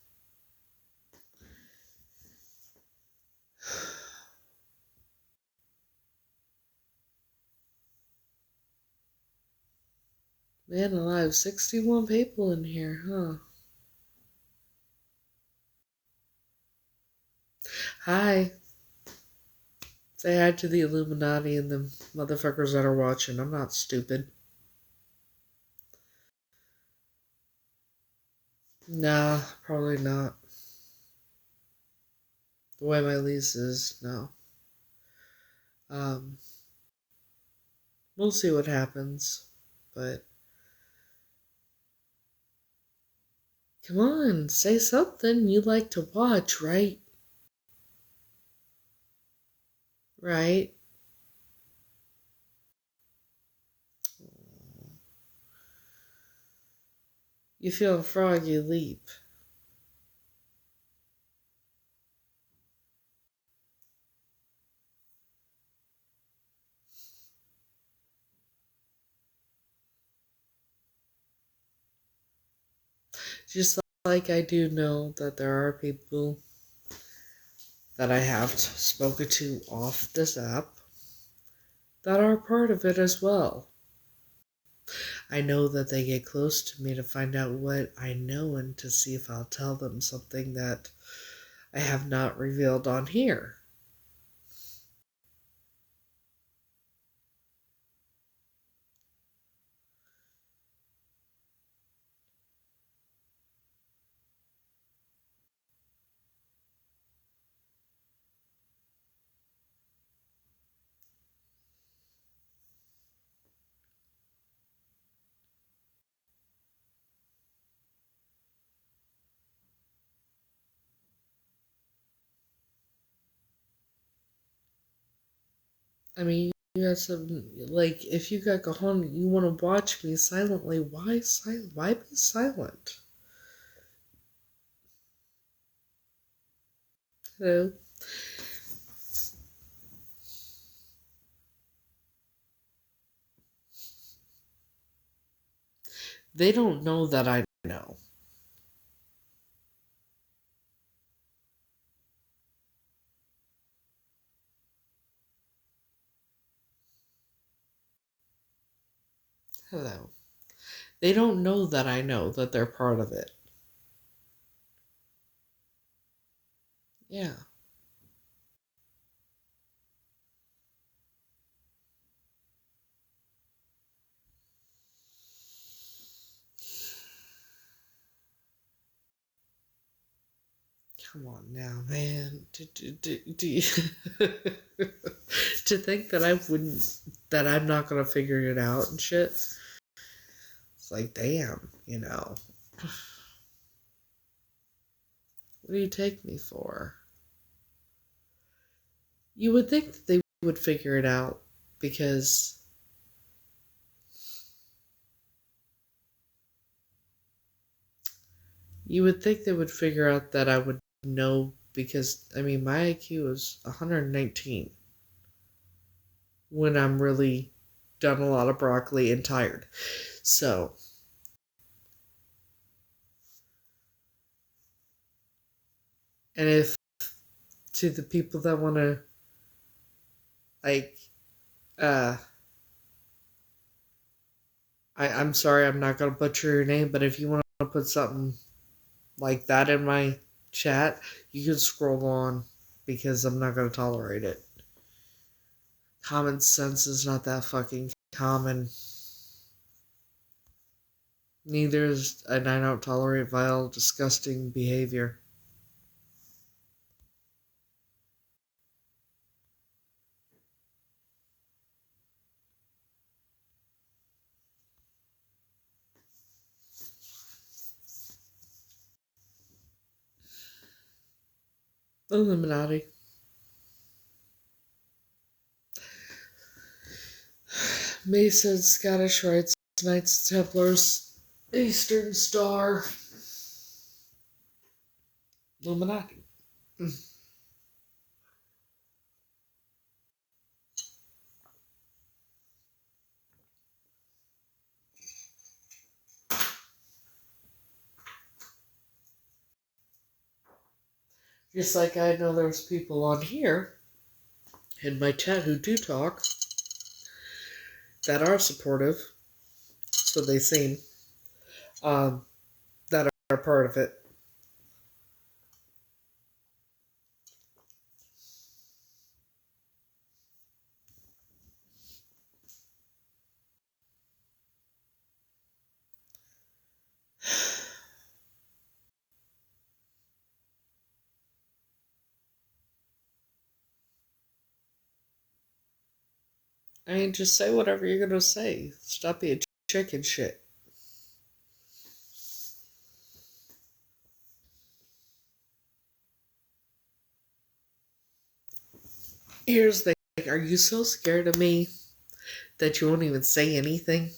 Man alive, 61 people in here, huh? Hi. Say hi to the Illuminati and the motherfuckers that are watching. I'm not stupid. Nah, probably not. The way my lease is, no. Um, we'll see what happens. But come on, say something you like to watch, right? Right? You feel a froggy leap. Just like I do know that there are people that I have spoken to off this app that are part of it as well. I know that they get close to me to find out what I know and to see if I'll tell them something that I have not revealed on here. I mean, you got some, like, if you got Cajon, you want to watch me silently, why be silent? Hello? They don't know that I know. Hello. They don't know that I know that they're part of it. Yeah. Come on now, man. To think that I wouldn't, that I'm not gonna figure it out and shit. It's like, damn, you know. What do you take me for? You would think that they would figure it out because you would think they would figure out that I would know because, I mean, my IQ is 119 when I'm really done a lot of broccoli and tired. So, and if to the people that want to, like, uh, I'm sorry, I'm not going to butcher your name, but if you want to put something like that in my chat, you can scroll on because I'm not going to tolerate it. Common sense is not that fucking common. Neither is, and I don't tolerate vile, disgusting behavior. Illuminati. Masons, Scottish Rites, Knights Templars, Eastern Star, Illuminati. Just like I know there's people on here in my chat who do talk that are supportive, so they seem, that are part of it. I mean, just say whatever you're gonna say. Stop being chicken shit. Here's the thing. Are you so scared of me that you won't even say anything?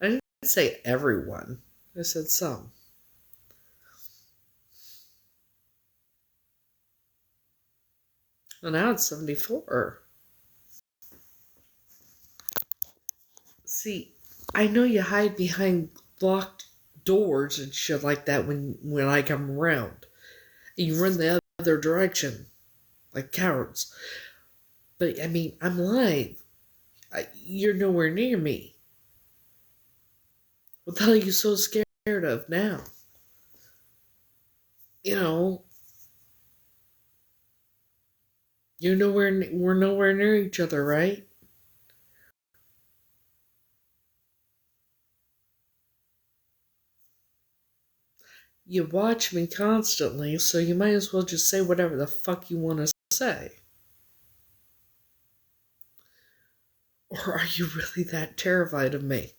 I didn't say everyone. I said some. And now it's 74. See, I know you hide behind locked doors and shit like that when I come around. And you run the other direction, like cowards. But, I mean, I'm live. You're nowhere near me. What the hell are you so scared of now? You know, we're nowhere near each other, right? You watch me constantly, so you might as well just say whatever the fuck you want to say. Or are you really that terrified of me?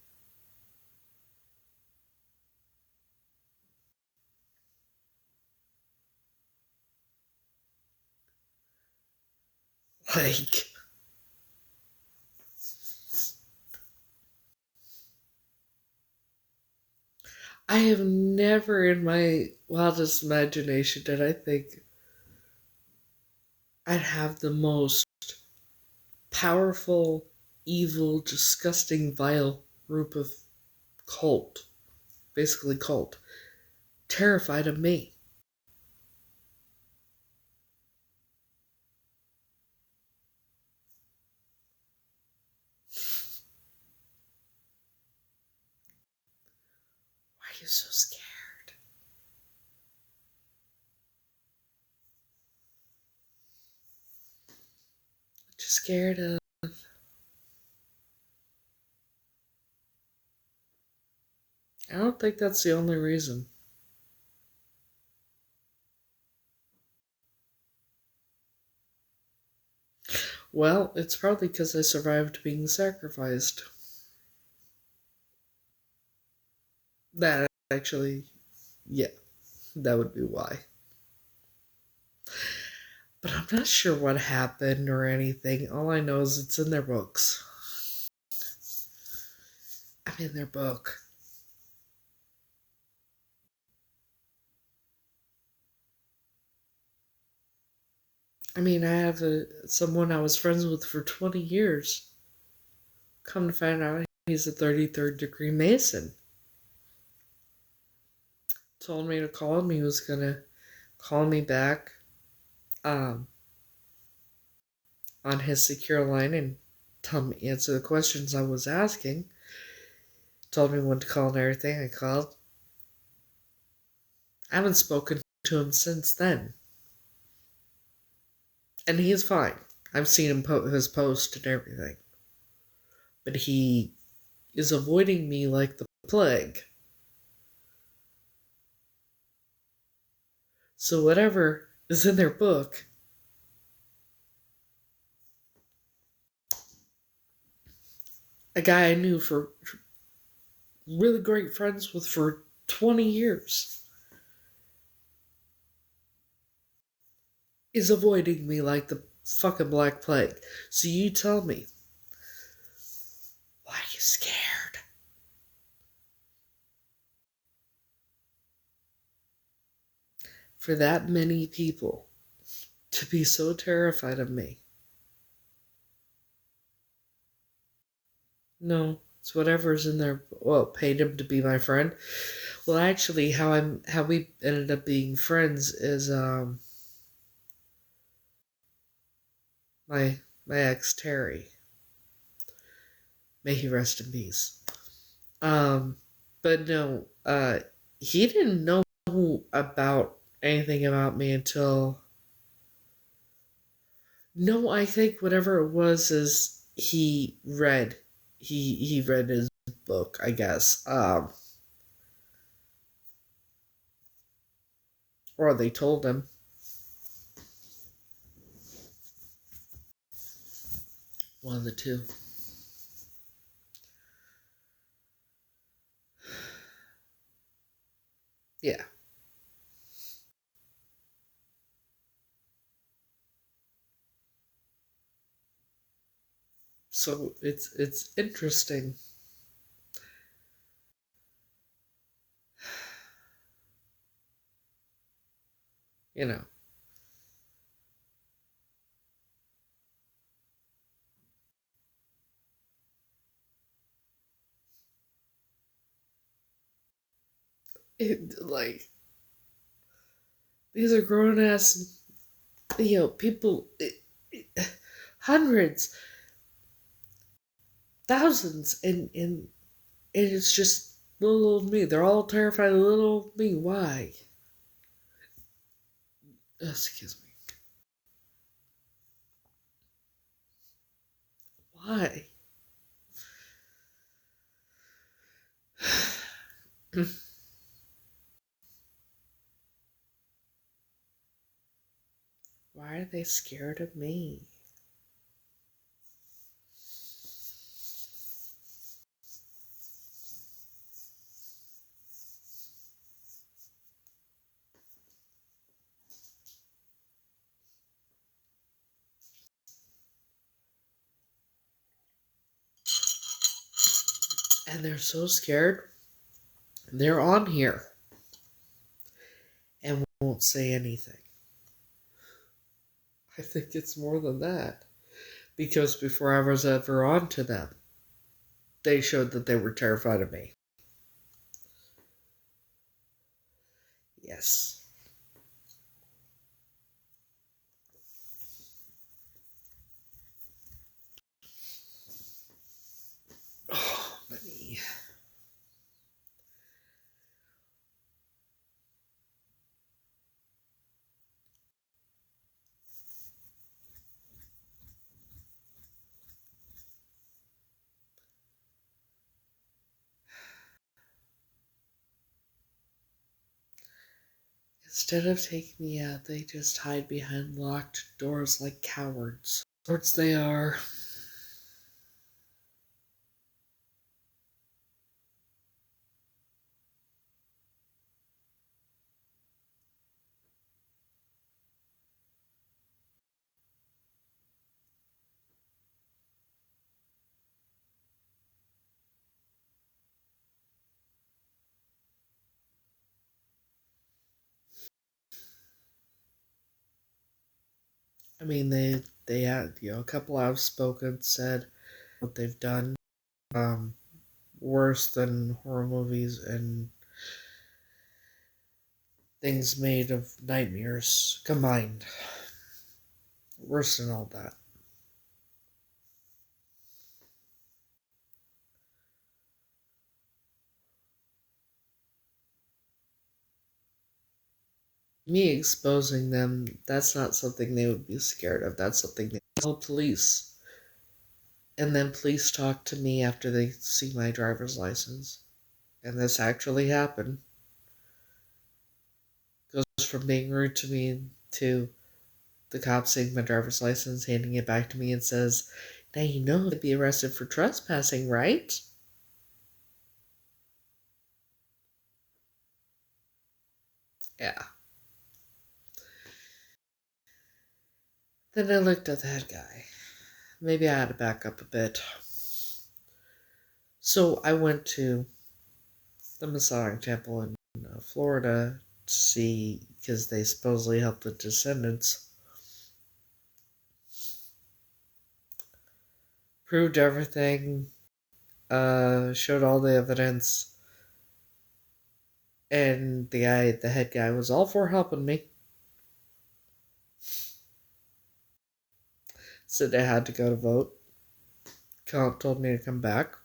Like, I have never in my wildest imagination did I think I'd have the most powerful, evil, disgusting, vile group of cult, basically cult, terrified of me. Why are you so scared? What you scared of? I don't think that's the only reason. Well, it's probably because I survived being sacrificed. That actually, yeah, that would be why. But I'm not sure what happened or anything. All I know is it's in their books. I'm in their book. I mean, I have someone I was friends with for 20 years. Come to find out, he's a 33rd degree Mason. Told me to call him. He was going to call me back um, on his secure line and tell me, answer the questions I was asking. Told me when to call and everything. I called. I haven't spoken to him since then. And he is fine. I've seen him his post and everything. But he is avoiding me like the plague. So whatever is in their book, a guy I knew for really great friends with for 20 years, is avoiding me like the fucking Black Plague. So you tell me, why are you scared? For that many people to be so terrified of me. No, it's whatever's in there. Well, paid him to be my friend. Well, actually, how we ended up being friends is my ex Terry. May he rest in peace. Um, but no, he didn't know about anything about me until. No, I think whatever it was is he read his book, I guess. Or they told him. One of the two. Yeah. So it's interesting. You know. Like, these are grown ass, people, hundreds, thousands, and it's just little old me. They're all terrified of little old me. Why? Excuse me. Why? Why are they scared of me? And they're so scared. They're on here and won't say anything. I think it's more than that. Because before I was ever on to them, they showed that they were terrified of me. Yes. Oh, money. Instead of taking me out, they just hide behind locked doors like cowards. Cowards they are. I mean, they had, a couple outspoken said what they've done, worse than horror movies and things made of nightmares combined. Worse than all that. Me exposing them, that's not something they would be scared of. That's something they tell police. And then police talk to me after they see my driver's license. And this actually happened. Goes from being rude to me to the cop seeing my driver's license, handing it back to me, and says, "Now you know to be arrested for trespassing, right?" Yeah. Then I looked at that guy. Maybe I had to back up a bit. So I went to the Masonic Temple in Florida to see, because they supposedly help the descendants. Proved everything, showed all the evidence, and the head guy, was all for helping me. Said I had to go to vote. Told me to come back.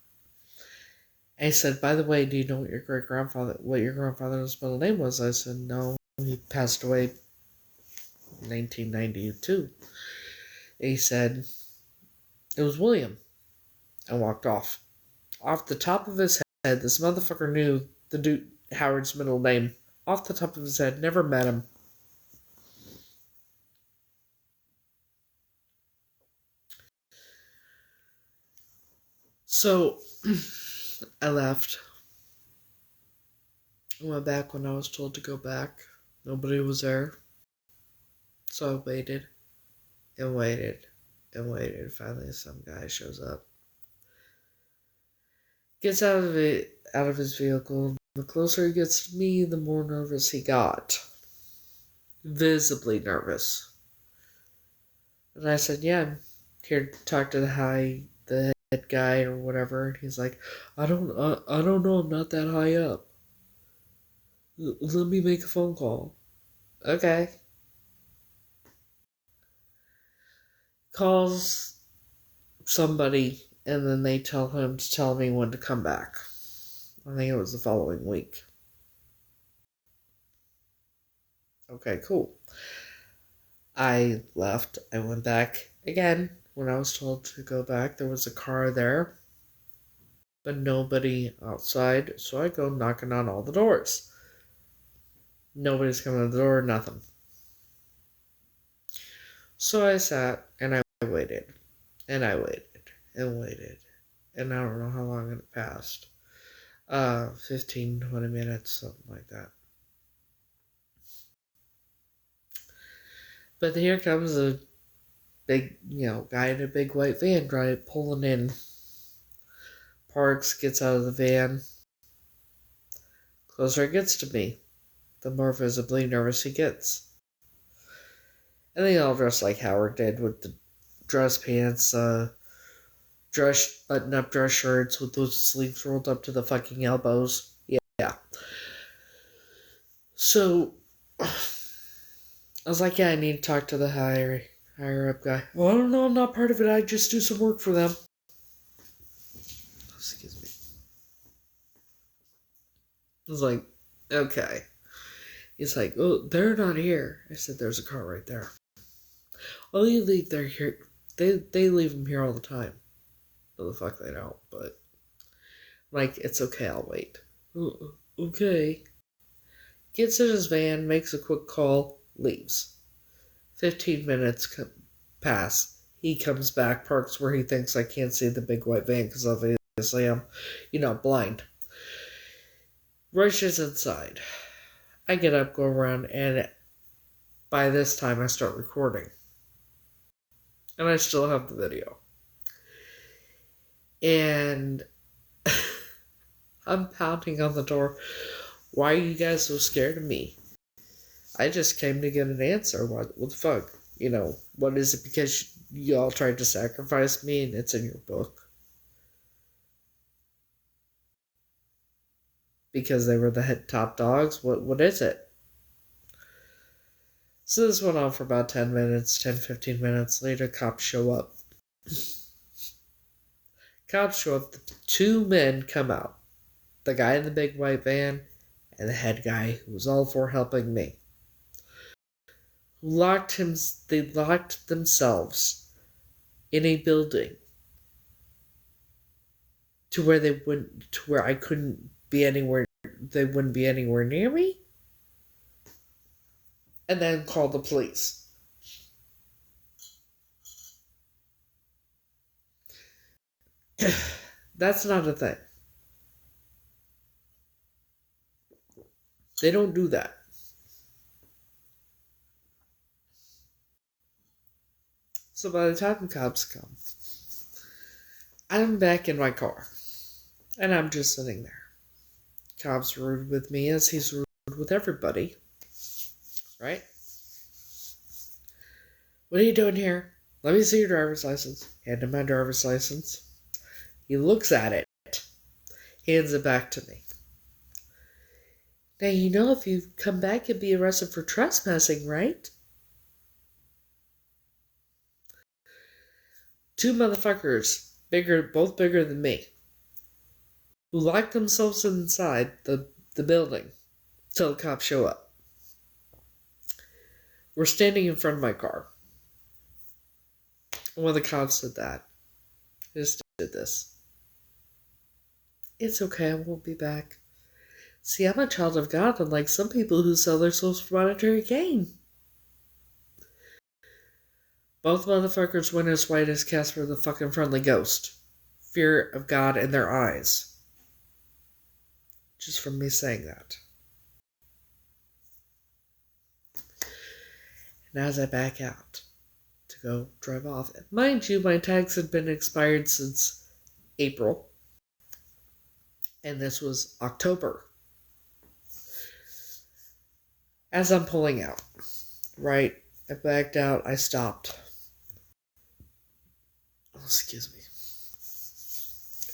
And he said, "By the way, do you know what your grandfather's middle name was?" I said, "No, he passed away in 1992. And he said, "It was William," and walked off. Off the top of his head, this motherfucker knew the dude Howard's middle name. Off the top of his head, never met him. So, I left. I went back when I was told to go back. Nobody was there. So I waited and waited and waited. Finally, some guy shows up. Gets out of his vehicle. The closer he gets to me, the more nervous he got. Visibly nervous. And I said, yeah, I'm here to talk to the head guy or whatever. And he's like, I don't know, I'm not that high up. Let me make a phone call. Okay. Calls somebody, and then they tell him to tell me when to come back. I think it was the following week. Okay, cool. I left. I went back again. When I was told to go back, there was a car there, but nobody outside, so I go knocking on all the doors. Nobody's coming to the door, nothing. So I sat and I waited, and I waited, and waited, and I don't know how long it passed. 15, 20 minutes, something like that. But here comes a big, guy in a big white van, right, pulling in. Parks, gets out of the van. Closer it gets to me, the more visibly nervous he gets. And they all dressed like Howard did, with the dress pants, button-up dress shirts with those sleeves rolled up to the fucking elbows. Yeah. So, I was like, yeah, I need to talk to the higher up guy. Well, I don't know, I'm not part of it, I just do some work for them. Excuse me. I was like, okay. He's like, oh, they're not here. I said, there's a car right there. Well, they leave their here. They leave them here all the time. No, the fuck they don't, but like, it's okay, I'll wait. Oh, okay. Gets in his van, makes a quick call, leaves. 15 minutes pass. He comes back, parks where he thinks I can't see the big white van because obviously I'm, blind. Rushes inside. I get up, go around, and by this time I start recording. And I still have the video. And I'm pounding on the door. Why are you guys so scared of me? I just came to get an answer. What the fuck? What is it because y'all tried to sacrifice me and it's in your book? Because they were the top dogs? What is it? So this went on for about 10 minutes, 15 minutes. Later, cops show up. Cops show up. The two men come out. The guy in the big white van and the head guy who was all for helping me. They locked themselves in a building to where I couldn't be anywhere. They wouldn't be anywhere near me. And then call the police. That's not a thing. They don't do that. So by the time the cops come, I'm back in my car. And I'm just sitting there. Cops rude with me as he's rude with everybody. Right? What are you doing here? Let me see your driver's license. Hand him my driver's license. He looks at it. Hands it back to me. Now, if you come back, you'll be arrested for trespassing, right? Two motherfuckers, both bigger than me, who locked themselves inside the building till the cops show up. We're standing in front of my car. And when the cops said that, I just did this. It's okay, I won't be back. See, I'm a child of God, unlike some people who sell their souls for monetary gain. Both motherfuckers went as white as Casper the fucking Friendly Ghost. fear of God in their eyes. Just from me saying that. And as I back out to go drive off, mind you, my tags had been expired since April. And this was October. As I'm pulling out, right, I backed out, I stopped. Oh, excuse me.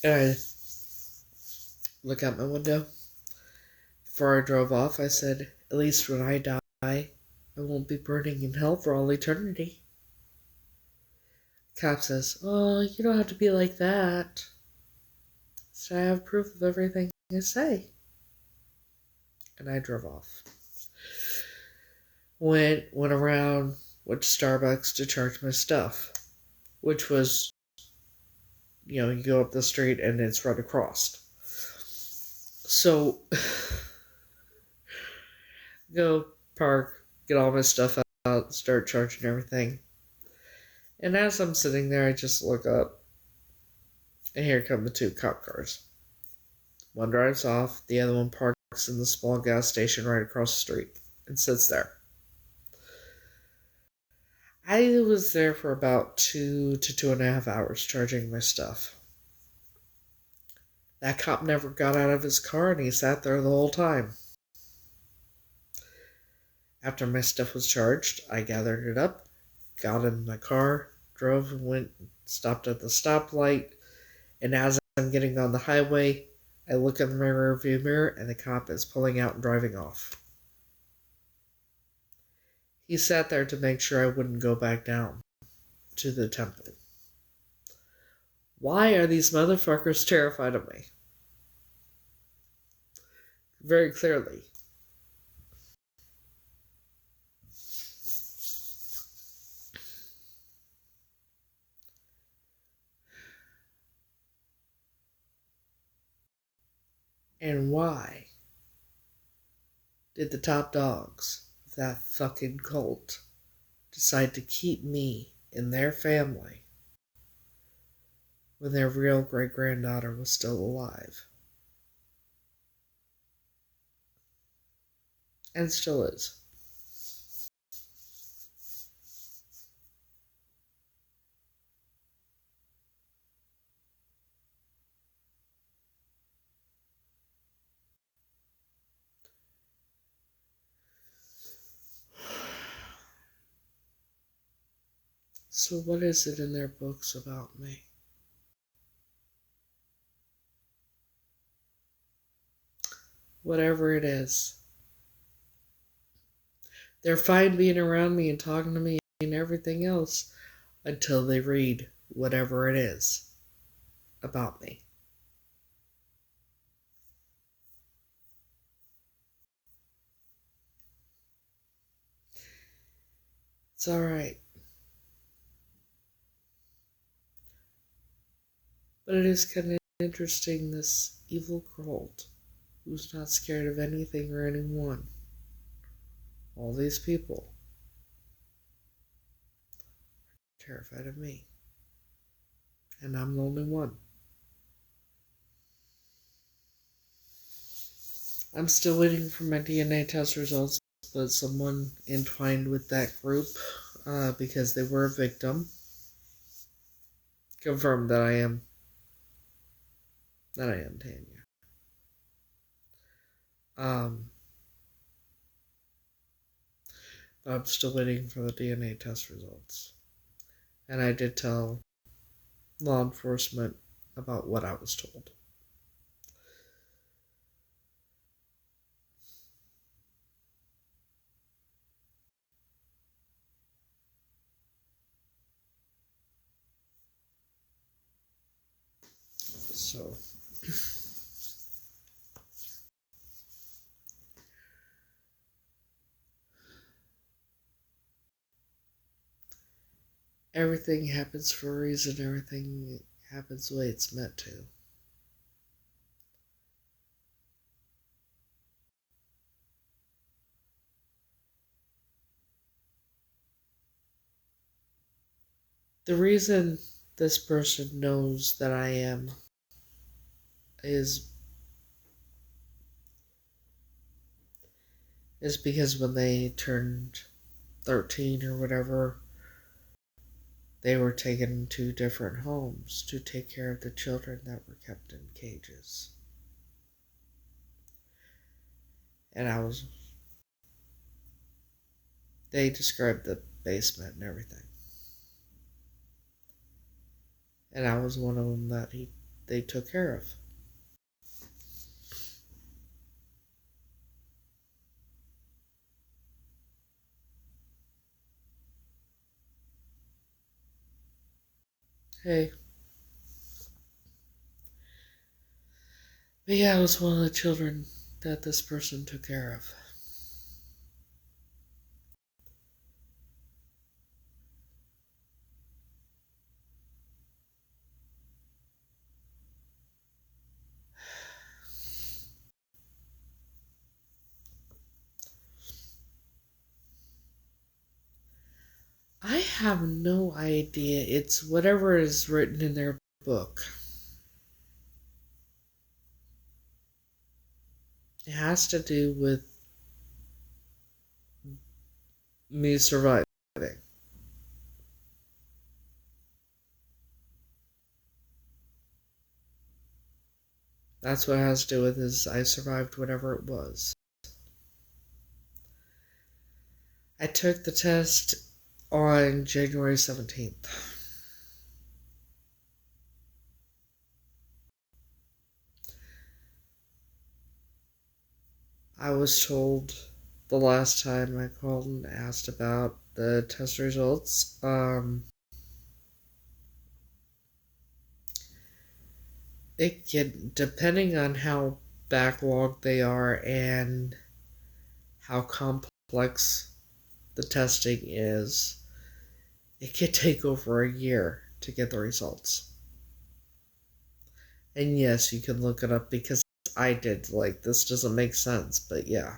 And I look out my window. Before I drove off, I said, at least when I die, I won't be burning in hell for all eternity. Cop says, oh, you don't have to be like that. So I have proof of everything I say. And I drove off. Went around, went to Starbucks to charge my stuff. Which was, you go up the street and it's right across. So, go park, get all my stuff out, start charging everything. And as I'm sitting there, I just look up, and here come the two cop cars. One drives off, the other one parks in the small gas station right across the street and sits there. I was there for about 2 to 2.5 hours charging my stuff. That cop never got out of his car, and he sat there the whole time. After my stuff was charged, I gathered it up, got in my car, drove and went, stopped at the stoplight, and as I'm getting on the highway, I look in my rearview mirror and the cop is pulling out and driving off. He sat there to make sure I wouldn't go back down to the temple. Why are these motherfuckers terrified of me? Very clearly. And why did the top dogs of that fucking cult decide to keep me in their family when their real great-granddaughter was still alive? And still is. So what is it in their books about me? Whatever it is. They're fine being around me and talking to me and everything else until they read whatever it is about me. It's alright. But it is kind of interesting, this evil cult who's not scared of anything or anyone. All these people are terrified of me. And I'm the only one. I'm still waiting for my DNA test results, but someone entwined with that group, because they were a victim, confirmed that I am Tanya. But I'm still waiting for the DNA test results. And I did tell law enforcement about what I was told. So, everything happens for a reason. Everything happens the way it's meant to. The reason this person knows that I am is because when they turned 13 or whatever, they were taken to different homes to take care of the children that were kept in cages. And they described the basement and everything. And I was one of them that they took care of. Hey. But yeah, I was one of the children that this person took care of. I have no idea. It's whatever is written in their book. It has to do with me surviving. That's what it has to do with is I survived whatever it was. I took the test on January 17th. I was told the last time I called and asked about the test results, depending on how backlogged they are and how complex the testing is, it could take over a year to get the results. And yes, you can look it up because I did. Like, this doesn't make sense, but yeah.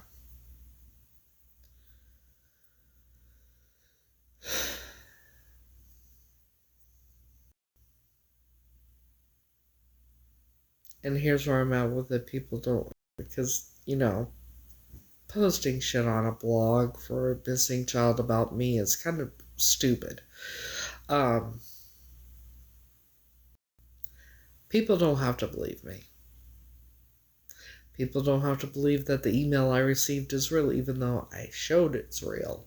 And here's where I'm at with it. People don't, because, posting shit on a blog for a missing child about me is kind of stupid. People don't have to believe me. People don't have to believe that the email I received is real, even though I showed it's real.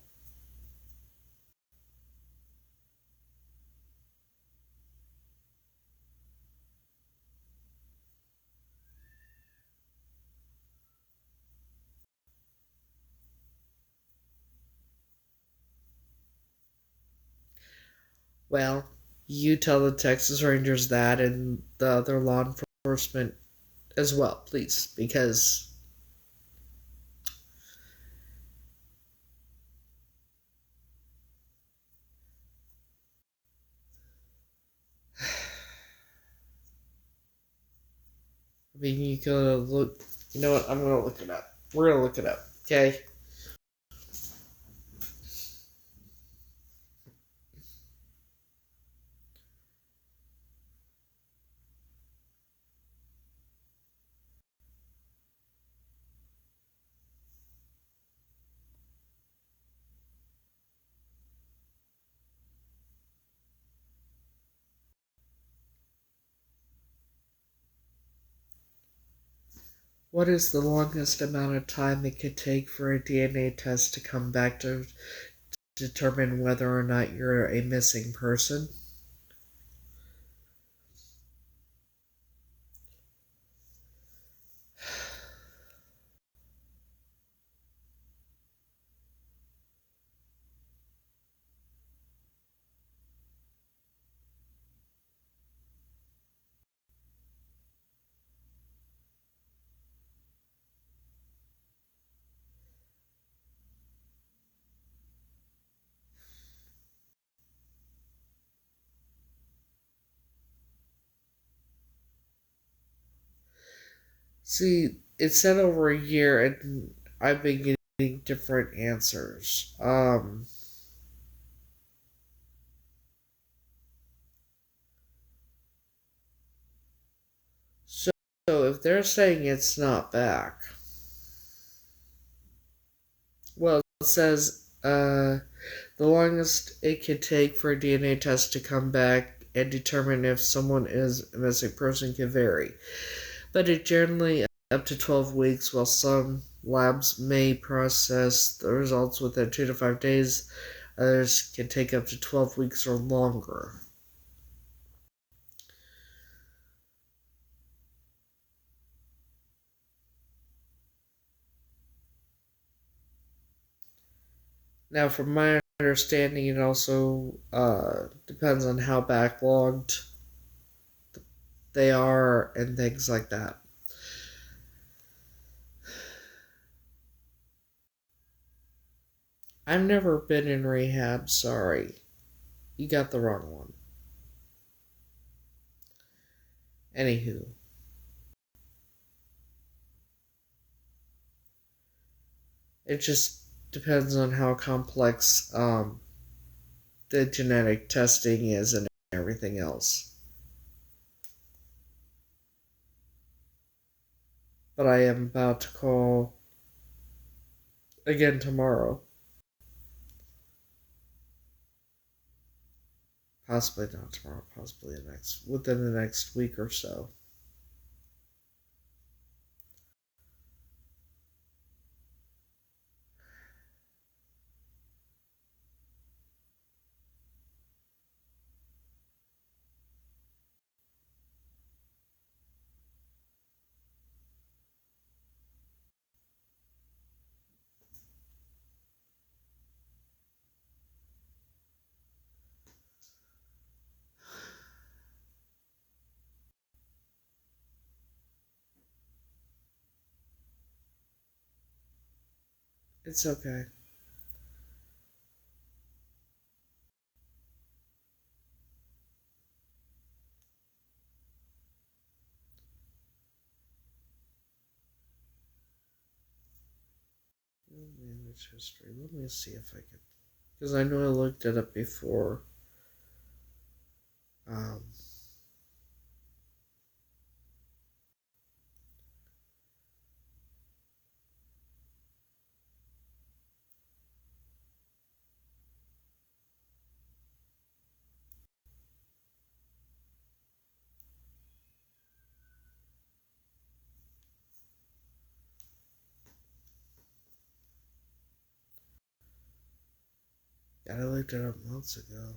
Well, you tell the Texas Rangers that and the other law enforcement as well, please, because I mean, you gotta look. You know what? I'm gonna look it up. We're gonna look it up, okay? What is the longest amount of time it could take for a DNA test to come back to determine whether or not you're a missing person? See, it said over a year, and I've been getting different answers. So if they're saying it's not back, well, it says the longest it could take for a DNA test to come back and determine if someone is a missing person can vary, but it generally up to 12 weeks, while some labs may process the results within 2 to 5 days. Others can take up to 12 weeks or longer. Now, from my understanding, it also depends on how backlogged they are and things like that. I've never been in rehab, sorry. You got the wrong one. Anywho, it just depends on how complex the genetic testing is and everything else. But I am about to call again tomorrow. Possibly not tomorrow, possibly within the next week or so. It's okay. Manage history. Let me see if I can. Because I know I looked it up before. Um, yeah, I looked it up months ago.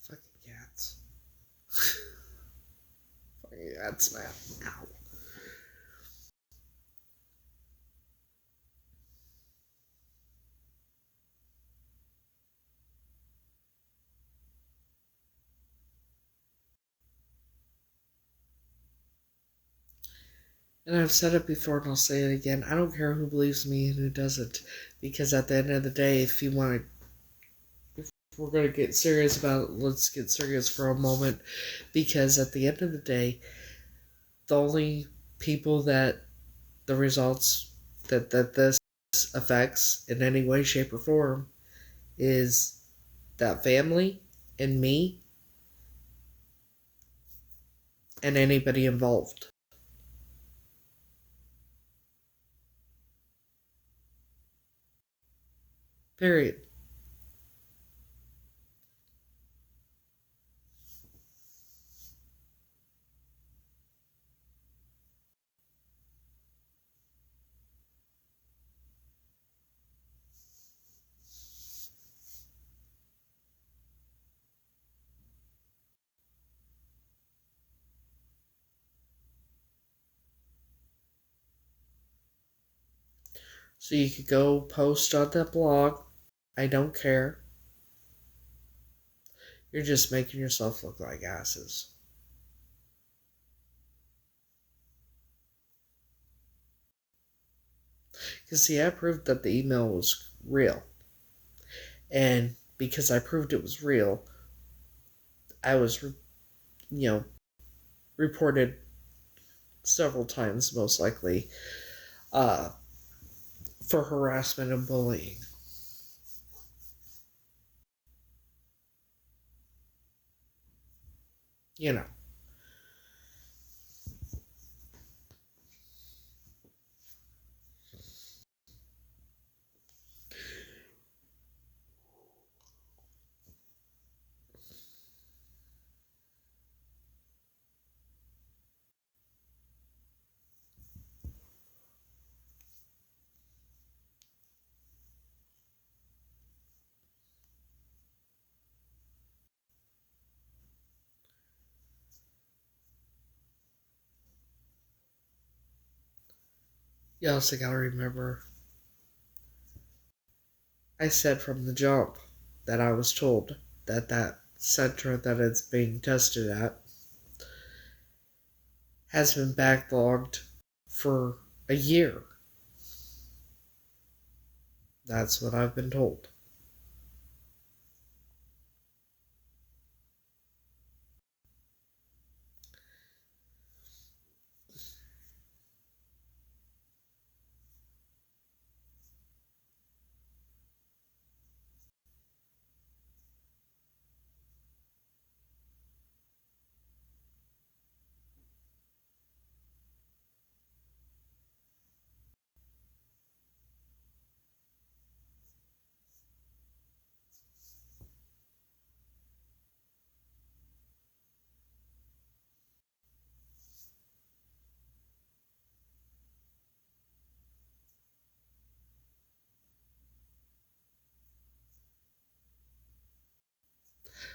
Fucking cats. Fucking cats, man. Ow. And I've said it before and I'll say it again. I don't care who believes me and who doesn't. Because at the end of the day, if we're going to get serious about it, let's get serious for a moment. Because at the end of the day, the only people that the results that this affects in any way, shape, or form is that family and me and anybody involved. Period. So you could go post on that blog. I don't care. You're just making yourself look like asses. Because, see, I proved that the email was real. And because I proved it was real, I was, reported several times, most likely, uh, for harassment and bullying. You know. You also gotta remember, I said from the jump that I was told that that center that it's being tested at has been backlogged for a year. That's what I've been told.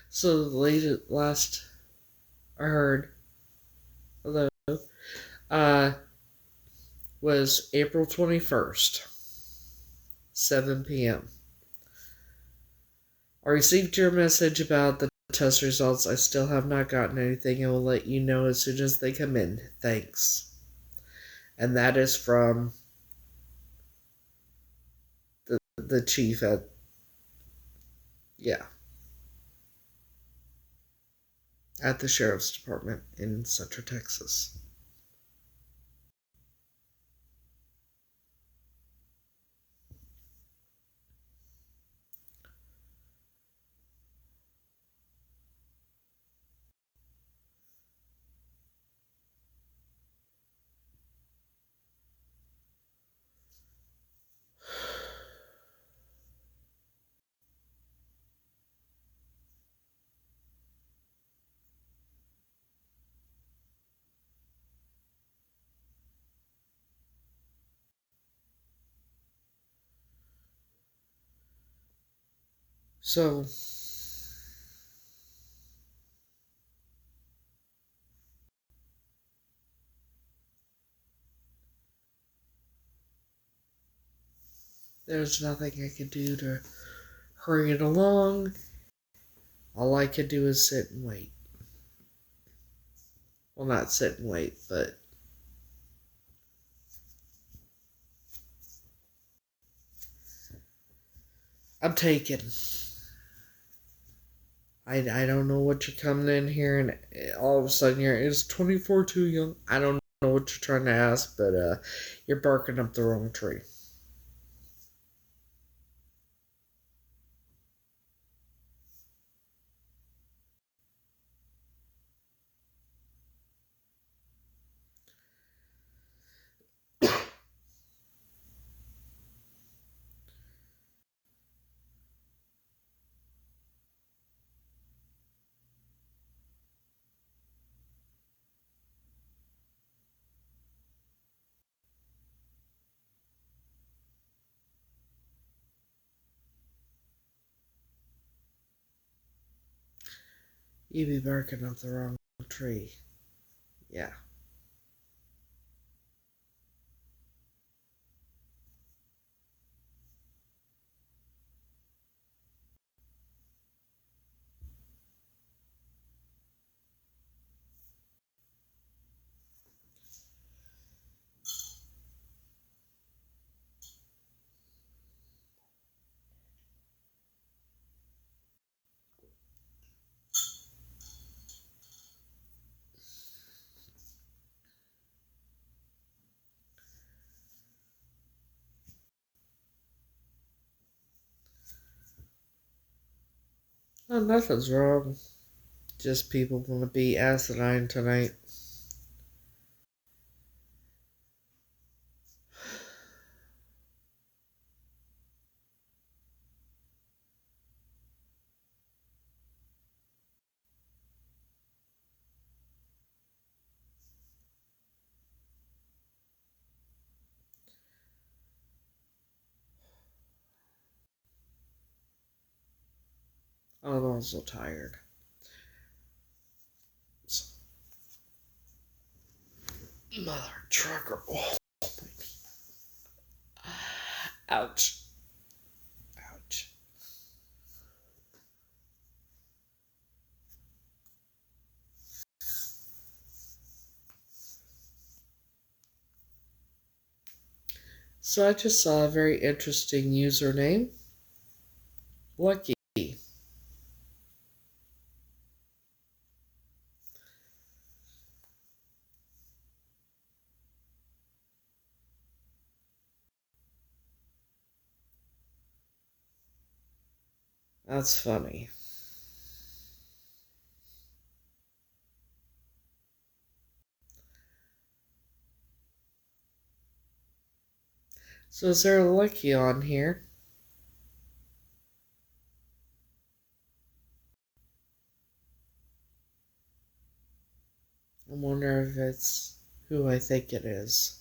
So the last I heard, hello, uh, was April 21st, 7 p.m. I received your message about the test results. I still have not gotten anything. I will let you know as soon as they come in. Thanks. And that is from the chief at, yeah, at the sheriff's department in Central Texas. So, there's nothing I can do to hurry it along. All I can do is sit and wait. Well, not sit and wait, but I'm taken. I don't know what you're coming in here and all of a sudden is 24 too young? I don't know what you're trying to ask, but you're barking up the wrong tree. You be barking up the wrong tree. Yeah. Oh, nothing's wrong. Just people want to be asinine tonight. I'm also tired. Mother trucker. Oh, ouch. Ouch. So I just saw a very interesting username. Lucky. That's funny. So is there a Lucky on here? I wonder if it's who I think it is.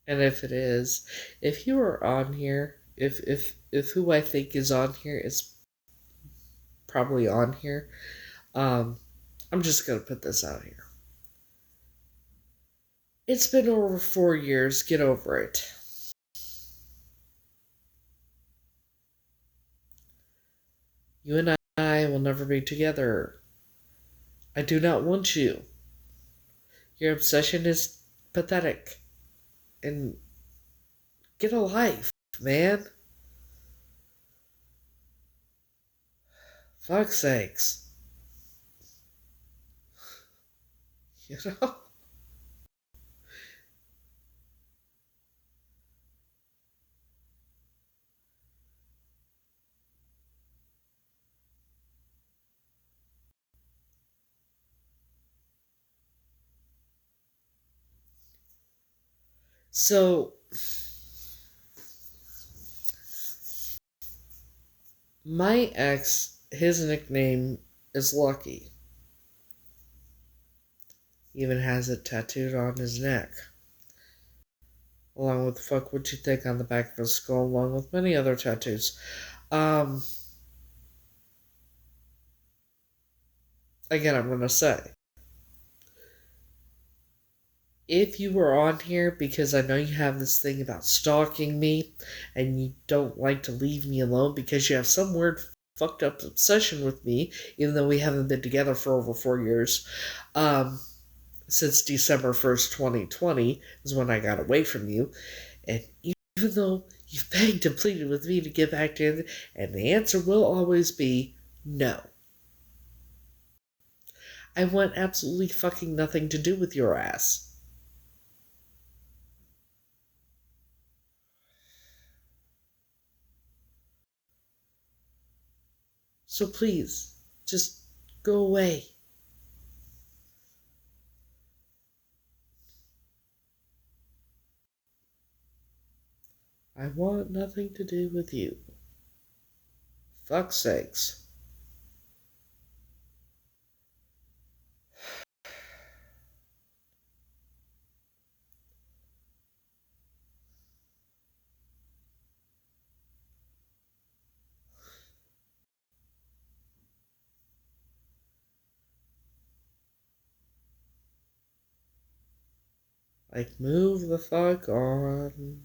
And if it is, if you are on here, if who I think is on here is probably on here, I'm just gonna put this out here. It's been over 4 years. Get over it. You and I will never be together. I do not want you. Your obsession is pathetic. And get a life, man. Fuck's sakes. You know? So, my ex, his nickname is Lucky. He even has it tattooed on his neck. Along with fuck what you think on the back of his skull, along with many other tattoos. Um, Again, I'm gonna say, if you were on here because I know you have this thing about stalking me and you don't like to leave me alone because you have some weird fucked up obsession with me, even though we haven't been together for over 4 years, um, since December 1st, 2020 is when I got away from you. And even though you've begged and pleaded with me to get back to it, and the answer will always be no. I want absolutely fucking nothing to do with your ass. So please, just go away. I want nothing to do with you. Fuck's sakes. Like, move the fuck on.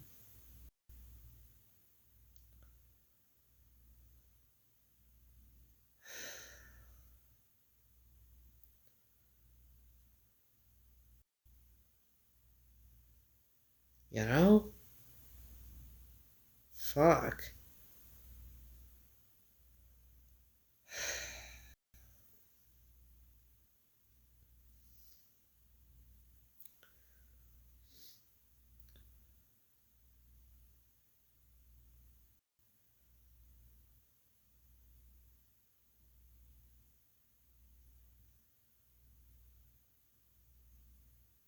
You know? Fuck.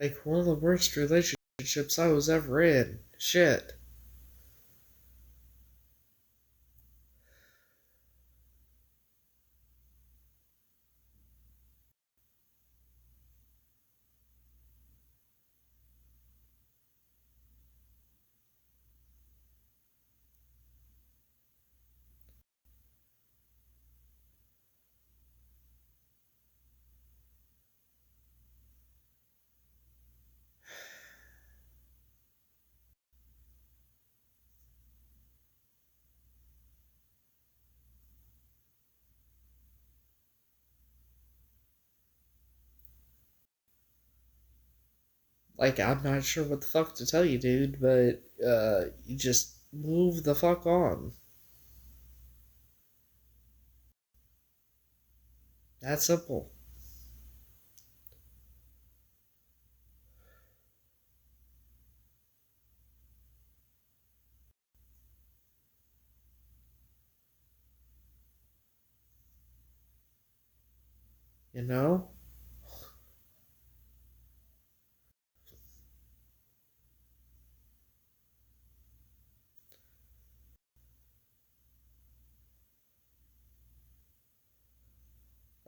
Like, one of the worst relationships I was ever in. Shit. Like, I'm not sure what the fuck to tell you, dude, but, you just move the fuck on. That simple. You know?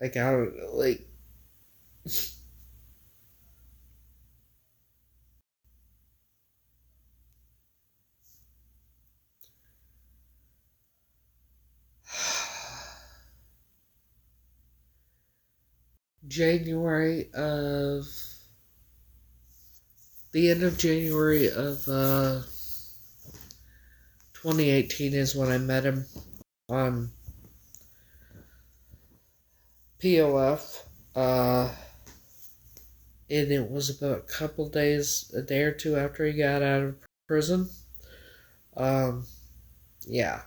Like, I don't, like, January of, the end of January of, 2018 is when I met him on POF. And it was about a couple days, a day or two after he got out of prison. Um, yeah.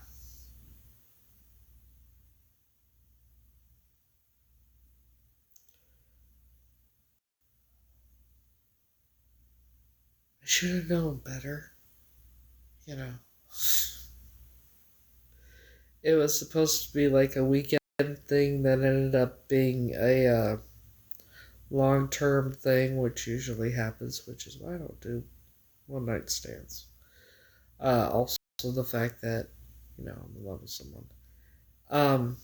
I should have known better, you know. It was supposed to be like a weekend thing that ended up being a long term thing, which usually happens, which is why I don't do one night stands. Also, the fact that, I'm in love with someone. Um,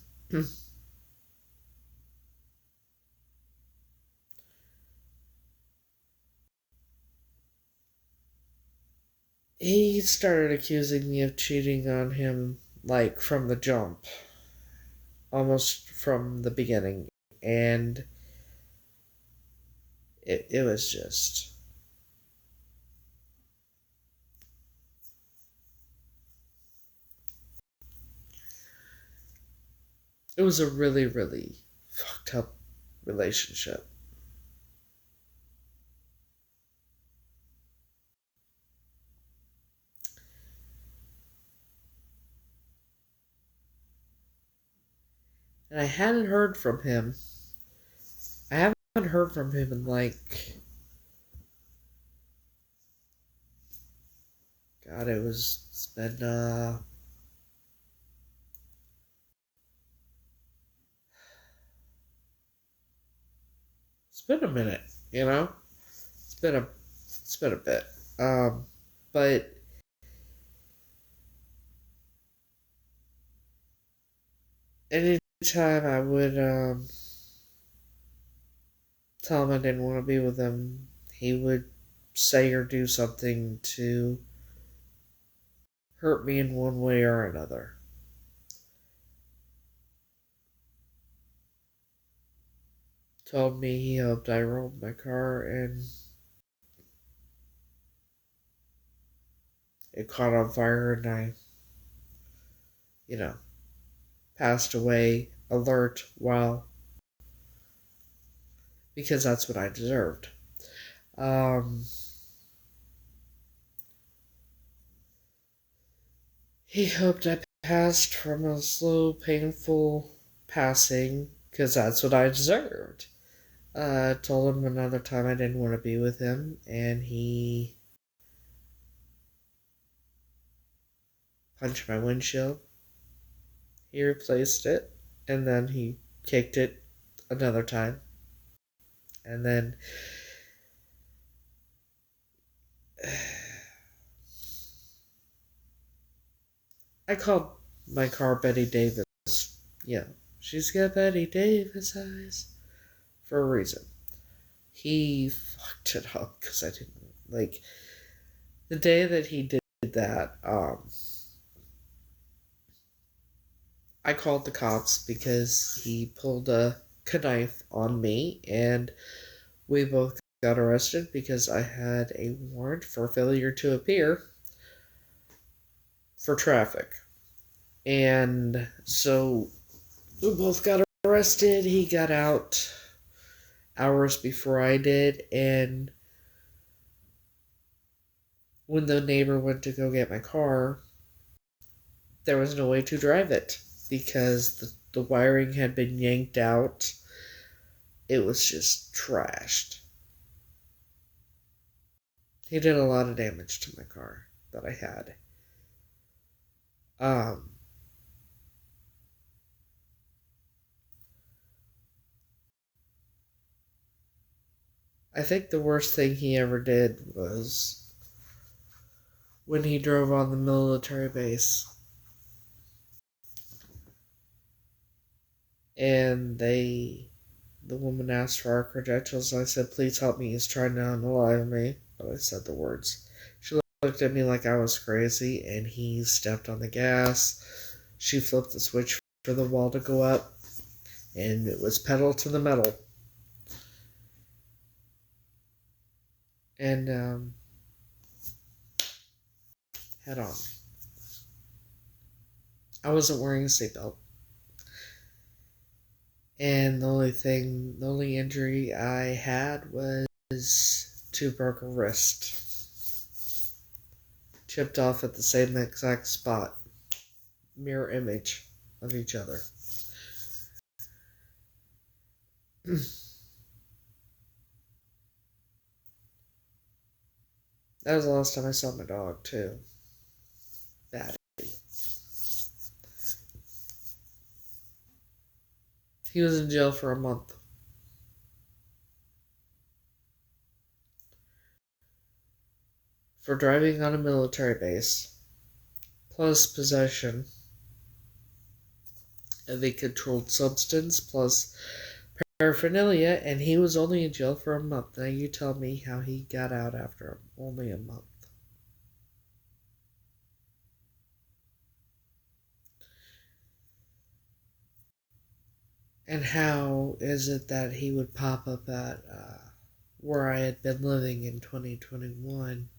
he started accusing me of cheating on him, like, from the jump, almost from the beginning. And it was just. It was a really, really fucked up relationship. And I hadn't heard from him. I haven't heard from him in like. God, it's been, it's been a minute, you know? It's been a, it's been a bit. Um, but anytime I would, tell him I didn't want to be with him, he would say or do something to hurt me in one way or another. Told me he hoped I rolled my car and it caught on fire and I, you know, passed away alert while, because that's what I deserved. Um, he hoped I passed from a slow, painful passing because that's what I deserved. Told him another time I didn't want to be with him, and he punched my windshield. He replaced it, and then he kicked it another time. And then I called my car Betty Davis. Yeah, she's got Betty Davis eyes for a reason. He fucked it up because I didn't like the day that he did that. I called the cops because he pulled a knife on me, and we both got arrested because I had a warrant for failure to appear for traffic. And so we both got arrested. He got out hours before I did, and when the neighbor went to go get my car, there was no way to drive it because the wiring had been yanked out. It was just trashed. He did a lot of damage to my car that I had. Um, I think the worst thing he ever did was when he drove on the military base. And the woman asked for our credentials, and I said, please help me, he's trying to unalive me. But I said the words. She looked at me like I was crazy, and he stepped on the gas. She flipped the switch for the wall to go up, and it was pedal to the metal. And, head on. I wasn't wearing a seatbelt. And the only injury I had was two broken wrist. Chipped off at the same exact spot. Mirror image of each other. That was the last time I saw my dog, too. Bad. He was in jail for a month. For driving on a military base, plus possession of a controlled substance, plus paraphernalia, and he was only in jail for a month. Now you tell me how he got out after only a month. And how is it that he would pop up at where I had been living in 2021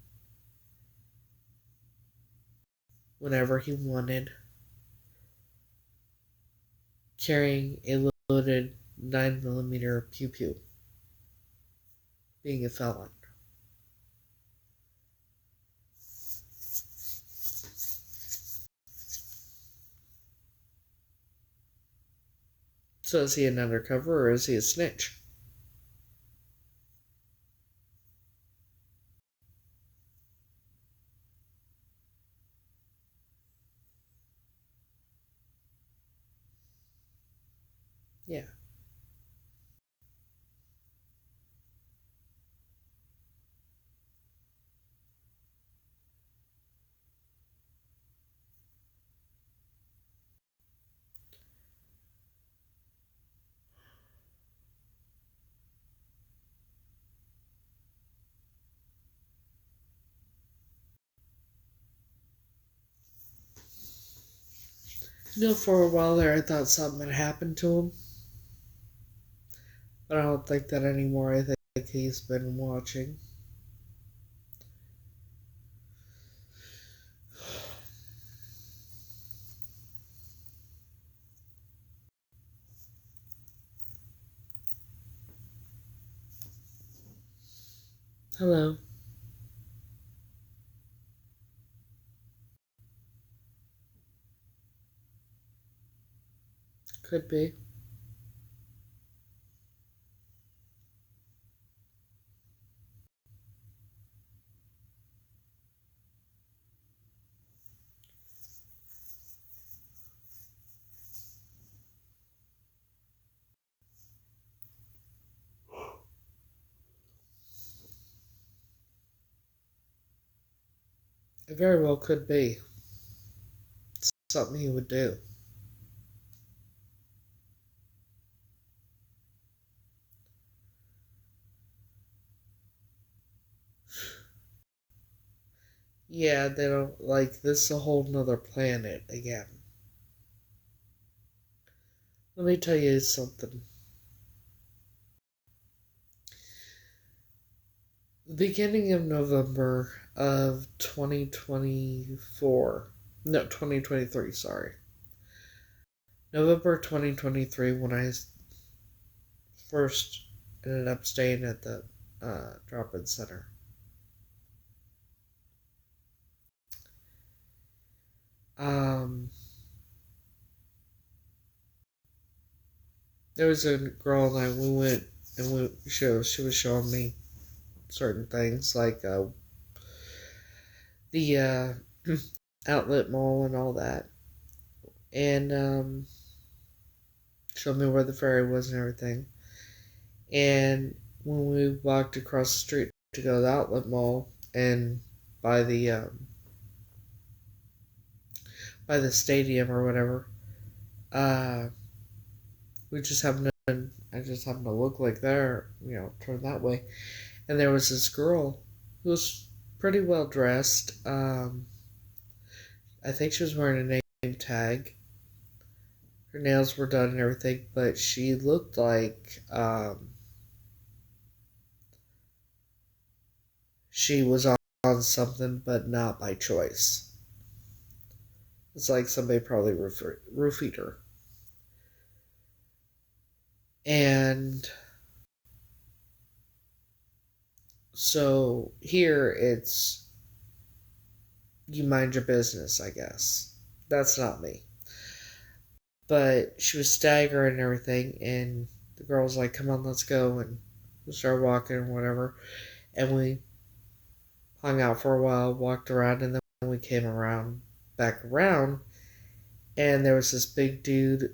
whenever he wanted, carrying a loaded 9mm pew pew, being a felon? So is he an undercover or is he a snitch? Yeah. You know, for a while there, I thought something had happened to him. But I don't think that anymore. I think he's been watching. Hello. Could be. It very well could be something he would do. Yeah, they don't like this is a whole nother planet again. Let me tell you something. The beginning of November of 2024. No, 2023, sorry. November 2023, when I first ended up staying at the drop-in center. Um, there was a girl and we went and she was showing me certain things like the outlet mall and all that, and showed me where the ferry was and everything. And when we walked across the street to go to the outlet mall and by the stadium or whatever, uh, we just happened to I just happened to look like there, turn that way, and there was this girl who was pretty well dressed. I think she was wearing a name tag. Her nails were done and everything, but she looked like she was on something, but not by choice. It's like somebody probably roofied her. And so here it's you mind your business, I guess. That's not me. But she was staggering and everything, and the girl was like, come on, let's go. And we started walking and whatever. And we hung out for a while, walked around, and then we came back around, and there was this big dude.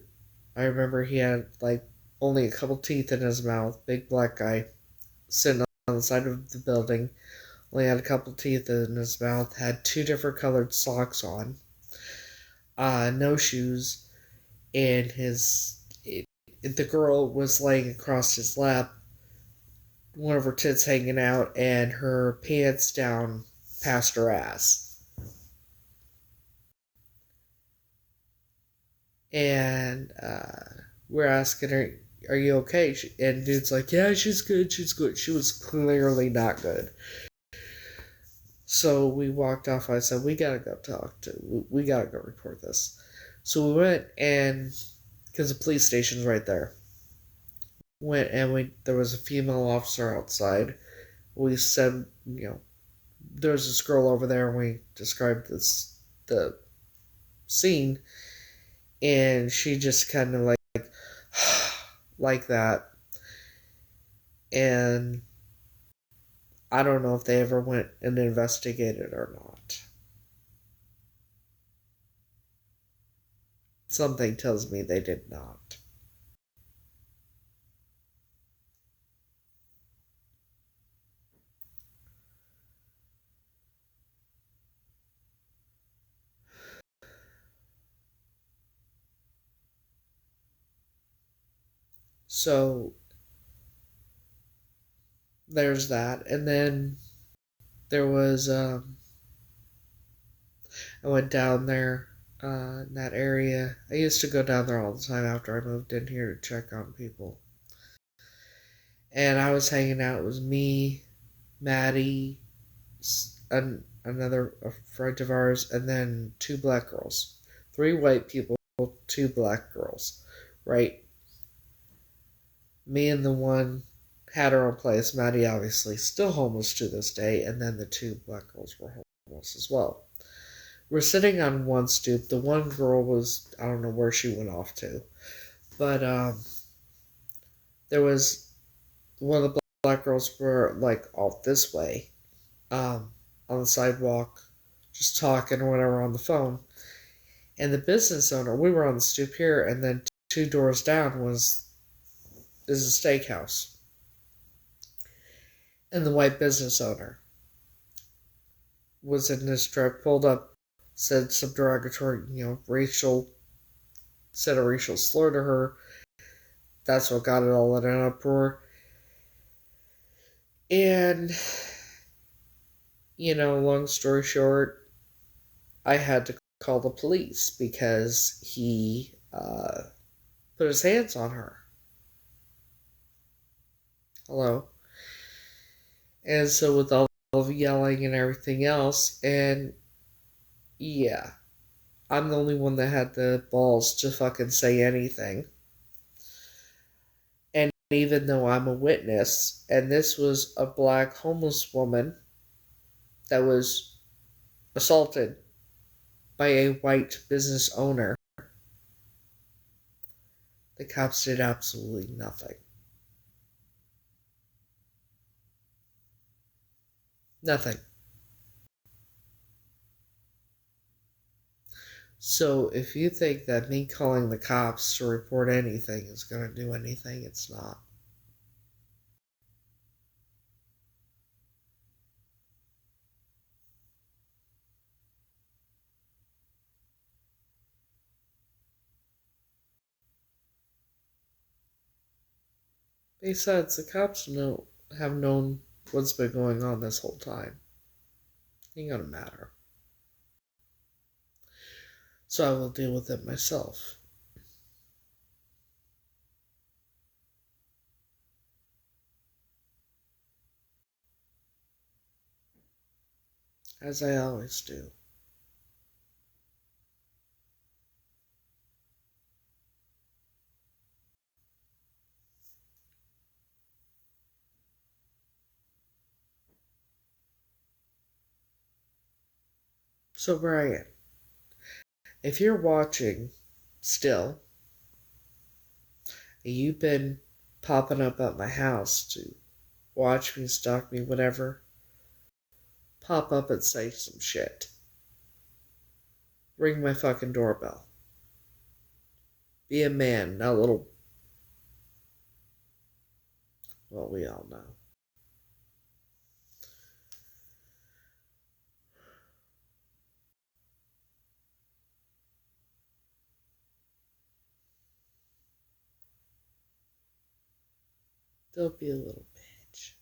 I remember he had like only a couple teeth in his mouth, big black guy, sitting on the side of the building. Only had a couple teeth in his mouth, had two different colored socks on, no shoes, and the girl was laying across his lap, one of her tits hanging out, and her pants down past her ass. And we're asking her, are you okay? And dude's like, yeah, she's good, she's good. She was clearly not good. So we walked off. I said, we gotta go we gotta go report this. So we went, and because the police station's right there, went and there was a female officer outside. We said, there's this girl over there, and we described the scene, and she just kind of like that. And I don't know if they ever went and investigated or not. Something tells me they did not. So there's that. And then there was I went down there in that area. I used to go down there all the time after I moved in here to check on people. And I was hanging out. It was me, Maddie, another friend of ours, and then two black girls. 3 white people, 2 black girls, right? Me and the one had her own place. Maddie obviously still homeless to this day, and then the 2 black girls were homeless as well. We're sitting on one stoop. The one girl was, I don't know where she went off to, but there was one of the black girls were like off this way, on the sidewalk, just talking or whatever on the phone. And the business owner, we were on the stoop here, and then 2 doors down is a steakhouse. And the white business owner. was in this truck, pulled up, said some derogatory, said a racial slur to her. That's what got it all in an uproar. And, long story short, I had to call the police because he put his hands on her. Hello? And so with all the yelling and everything else, and yeah, I'm the only one that had the balls to fucking say anything. And even though I'm a witness, and this was a black homeless woman that was assaulted by a white business owner, the cops did absolutely nothing. Nothing. So if you think that me calling the cops to report anything is going to do anything, it's not. Besides, the cops have known what's been going on this whole time. Ain't gonna matter. So I will deal with it myself. As I always do. So Brian, if you're watching still, and you've been popping up at my house to watch me, stalk me, whatever, pop up and say some shit. Ring my fucking doorbell. Be a man, not a little... Well, we all know. Don't be a little bitch.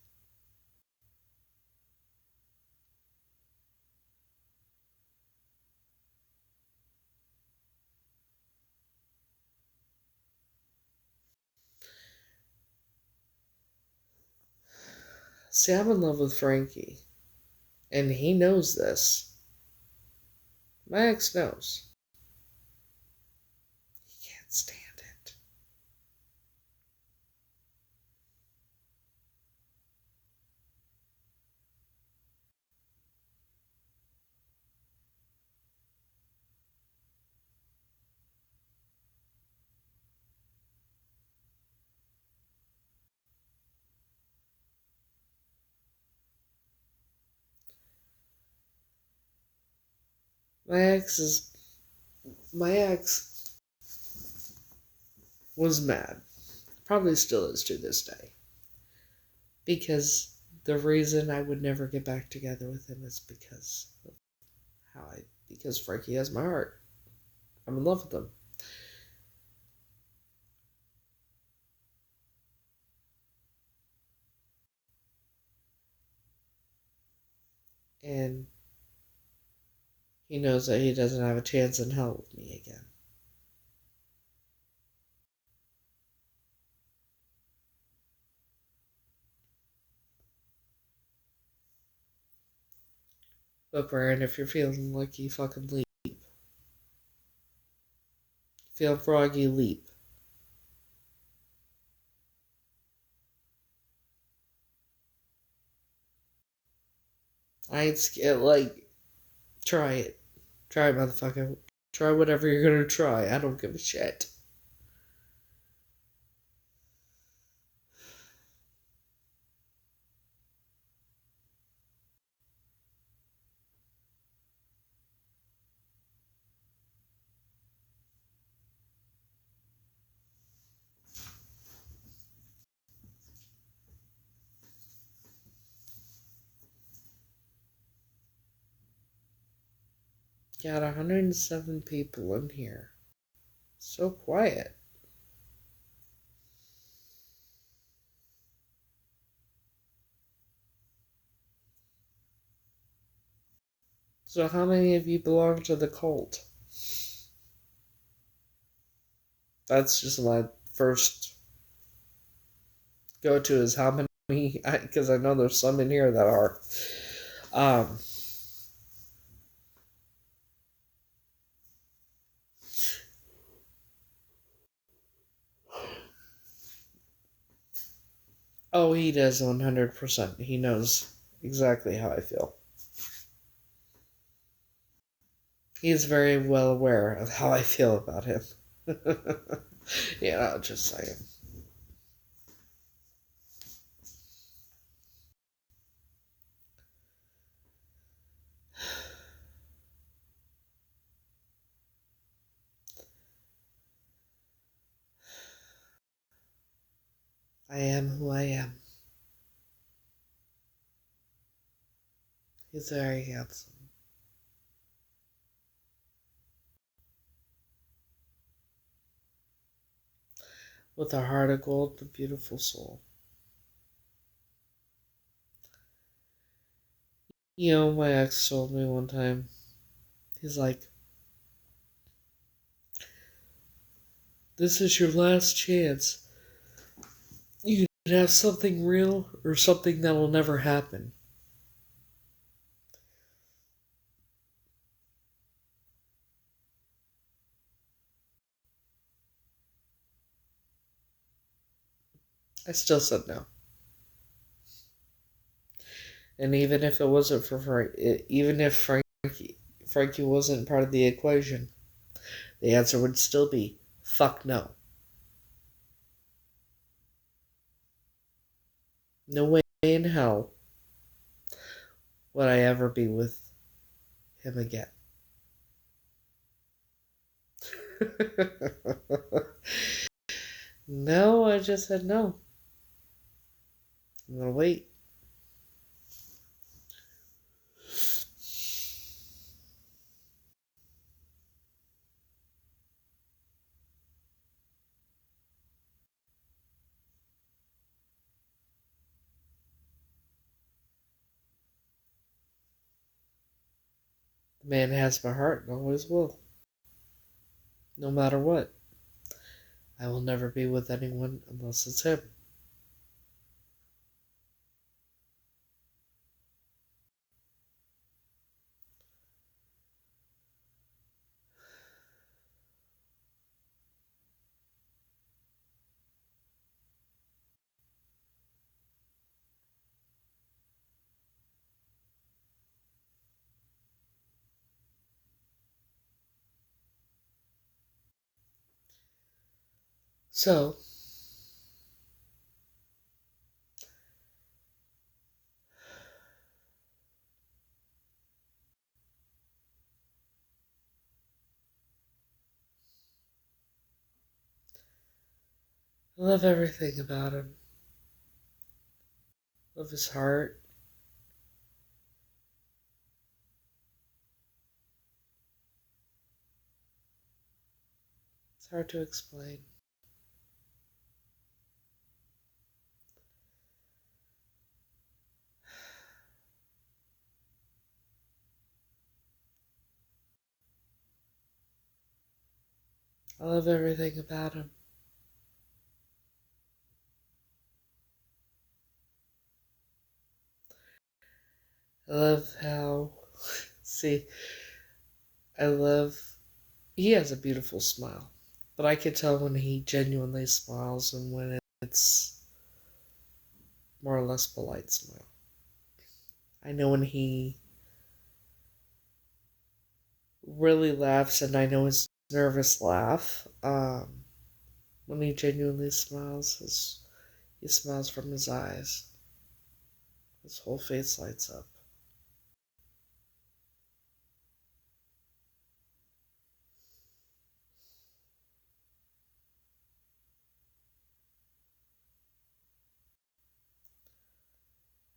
See, I'm in love with Frankie. And he knows this. My ex knows. He can't stand it. My ex was mad. Probably still is to this day. Because the reason I would never get back together with him is because Frankie has my heart. I'm in love with him. And he knows that he doesn't have a chance in hell with me again. But Brian, if you're feeling like you fucking leap. Feeling froggy, leap. I ain't scared, try it. Try it, motherfucker. Try whatever you're gonna try. I don't give a shit. Got 107 people in here. So quiet. So how many of you belong to the cult? That's just my first go-to is how many, because I know there's some in here that are. Um, oh, he does 100%. He knows exactly how I feel. He is very well aware of how I feel about him. Yeah, just saying. I am who I am. He's very handsome. With a heart of gold, a beautiful soul. You know, my ex told me one time, he's like, this is your last chance. You can have something real or something that'll never happen. I still said no. And even if it wasn't for Frank, even if Frankie wasn't part of the equation, the answer would still be fuck no. No way in hell would I ever be with him again. No, I just said no. I'm gonna wait. The man has my heart and always will. No matter what. I will never be with anyone unless it's him. So, I love everything about him. Love his heart. It's hard to explain. I love everything about him. I love how, see, I love, he has a beautiful smile. But I can tell when he genuinely smiles and when it's more or less polite smile. I know when he really laughs and I know his nervous laugh. When he genuinely smiles, he smiles from his eyes. His whole face lights up.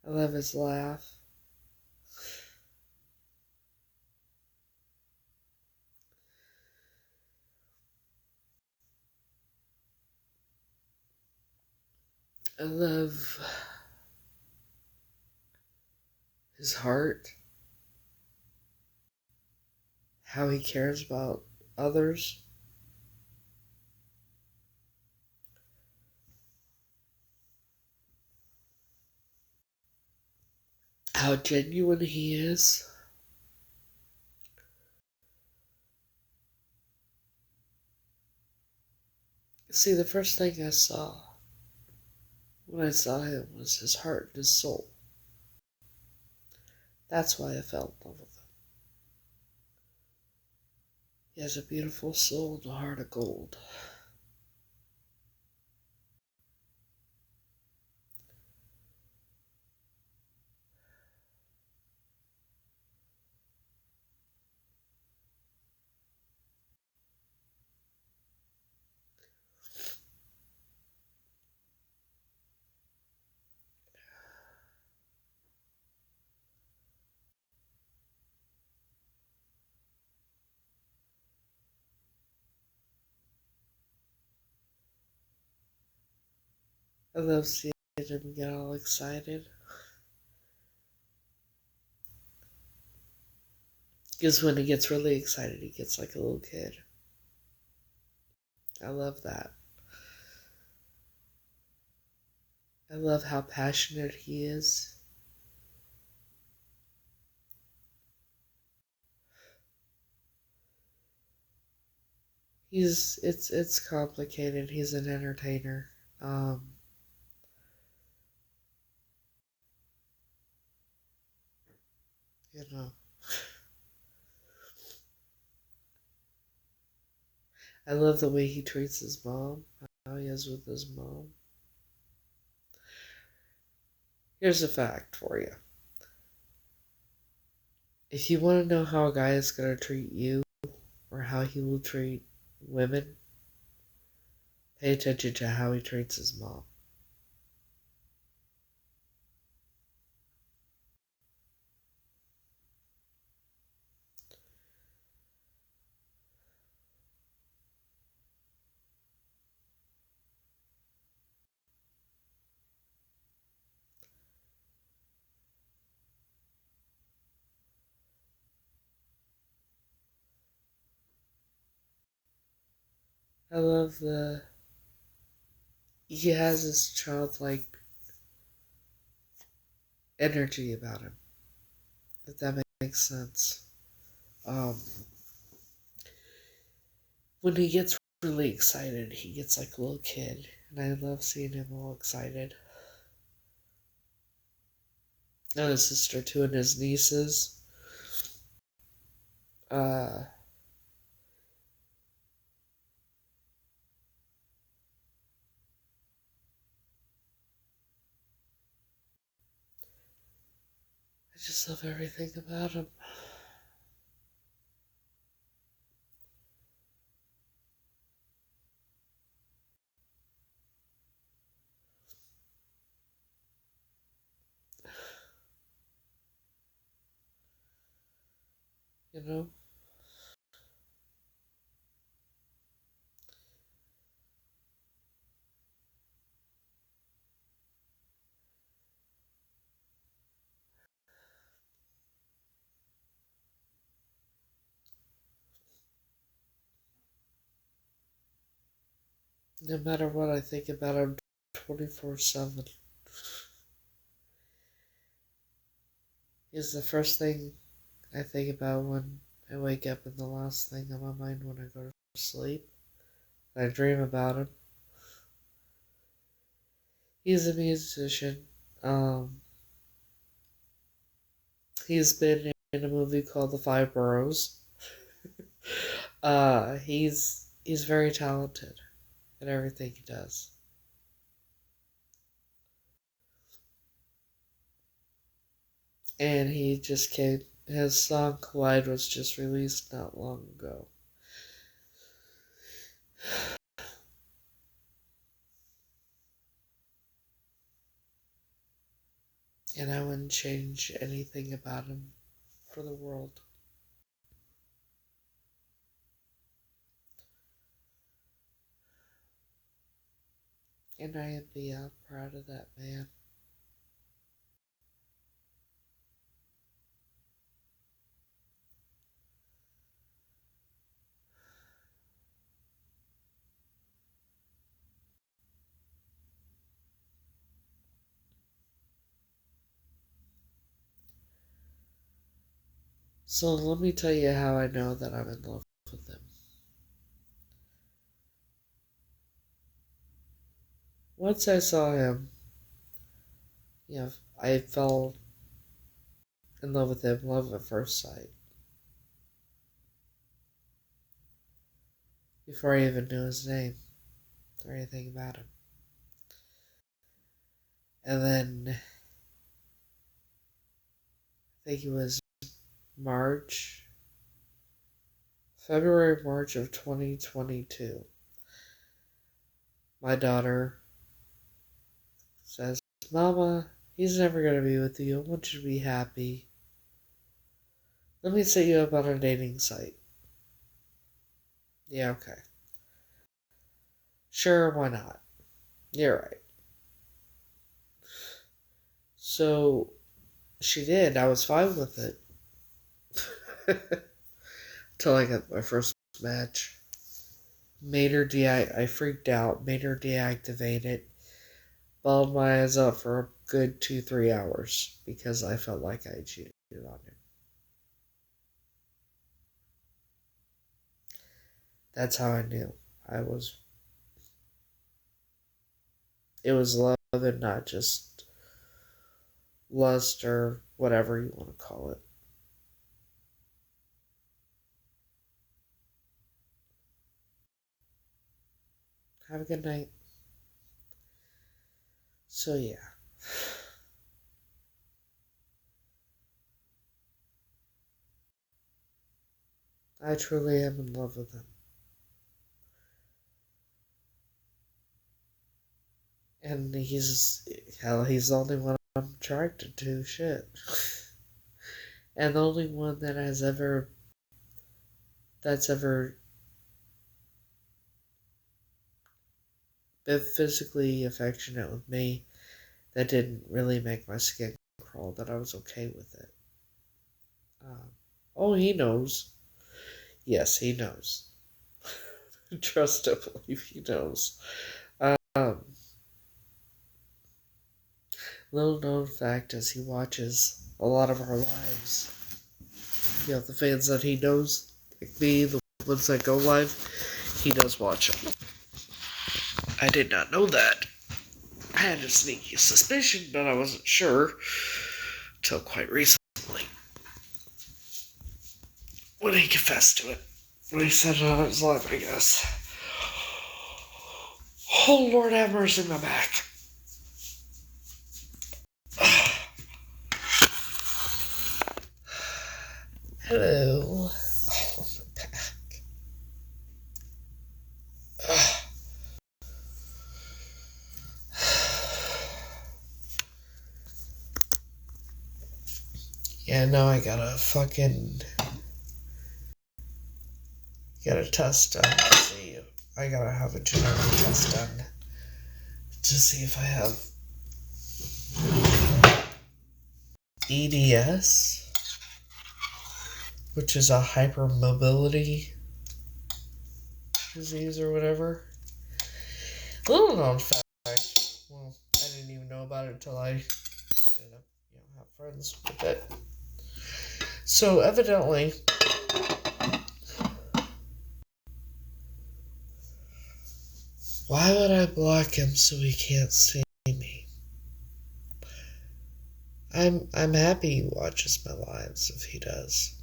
I love his laugh. I love his heart, how he cares about others, how genuine he is. See, the first thing I saw when I saw him was his heart and his soul. That's why I fell in love with him. He has a beautiful soul and a heart of gold. I love seeing him get all excited. Because when he gets really excited, he gets like a little kid. I love that. I love how passionate he is. It's complicated. He's an entertainer. Um, you know. I love the way he treats his mom, how he is with his mom. Here's a fact for you. If you want to know how a guy is going to treat you or how he will treat women, pay attention to how he treats his mom. I love he has this childlike energy about him, if that makes sense. Um, when he gets really excited, he gets like a little kid, and I love seeing him all excited. And his sister too, and his nieces. I just love everything about him. You know? No matter what I think about him 24/7. He's the first thing I think about when I wake up and the last thing on my mind when I go to sleep. I dream about him. He's a musician. He's been in a movie called The Five Boroughs. He's very talented at everything he does. And he just came, his song Collide was just released not long ago. And I wouldn't change anything about him for the world. And I am beyond proud of that man. So let me tell you how I know that I'm in love with him. Once I saw him, I fell in love with him, love at first sight. Before I even knew his name or anything about him. And then, I think it was February, March of 2022. My daughter says, Mama, he's never going to be with you. I want you to be happy. Let me set you up on a dating site. Yeah, okay. Sure, why not? You're right. So, she did. I was fine with it. Till I got my first match. I freaked out, made her deactivate it. Balled my eyes up for a good 2-3 hours because I felt like I cheated on him. That's how I knew. It was love and not just lust or whatever you want to call it. Have a good night. So yeah. I truly am in love with him. And he's the only one I'm attracted to, shit. And the only one that's ever been physically affectionate with me that didn't really make my skin crawl, that I was okay with it. He knows. Yes, he knows. Trust and believe he knows. Little known fact is he watches a lot of our lives. The fans that he knows, like me, the ones that go live, he does watch them. I did not know that. I had a sneaky suspicion, but I wasn't sure till quite recently. When he confessed to it. When he said it on his live, I guess. Oh, Lord have mercy, my back. Hello. Oh, my back. Yeah, now I got a test done to see. I gotta have a genetic test done to see if I have EDS, which is a hypermobility disease or whatever. Little known fact. Well, I didn't even know about it until I ended up, have friends with it. So evidently, why would I block him so he can't see me? I'm happy he watches my lives if he does.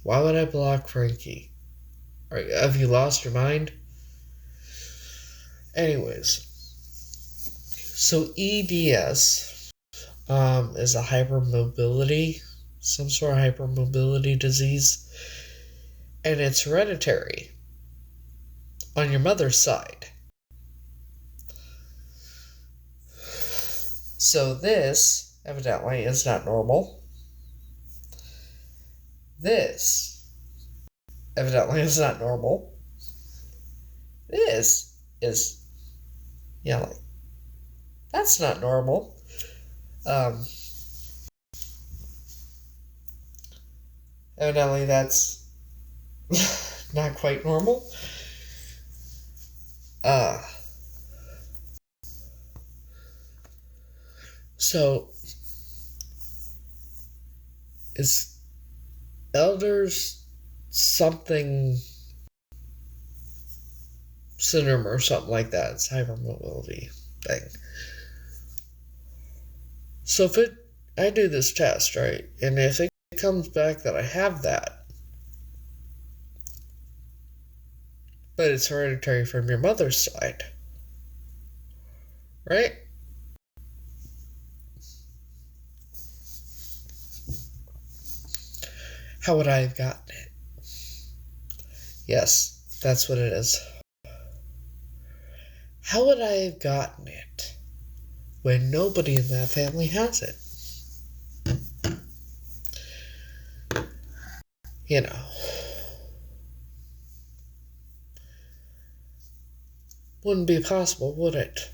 Why would I block Frankie? Have you lost your mind? Anyways, so EDS is a some sort of hypermobility disease, and it's hereditary on your mother's side. So this, evidently, is not normal. This, evidently, is not normal. is, yeah, like, that's not normal. Evidently that's not quite normal. So, is elders something syndrome or something like that? It's hypermobility thing. So I do this test, right? And if it comes back that I have that, but it's hereditary from your mother's side, right? How would I have gotten it? Yes, that's what it is. How would I have gotten it when nobody in that family has it? You know. Wouldn't be possible, would it?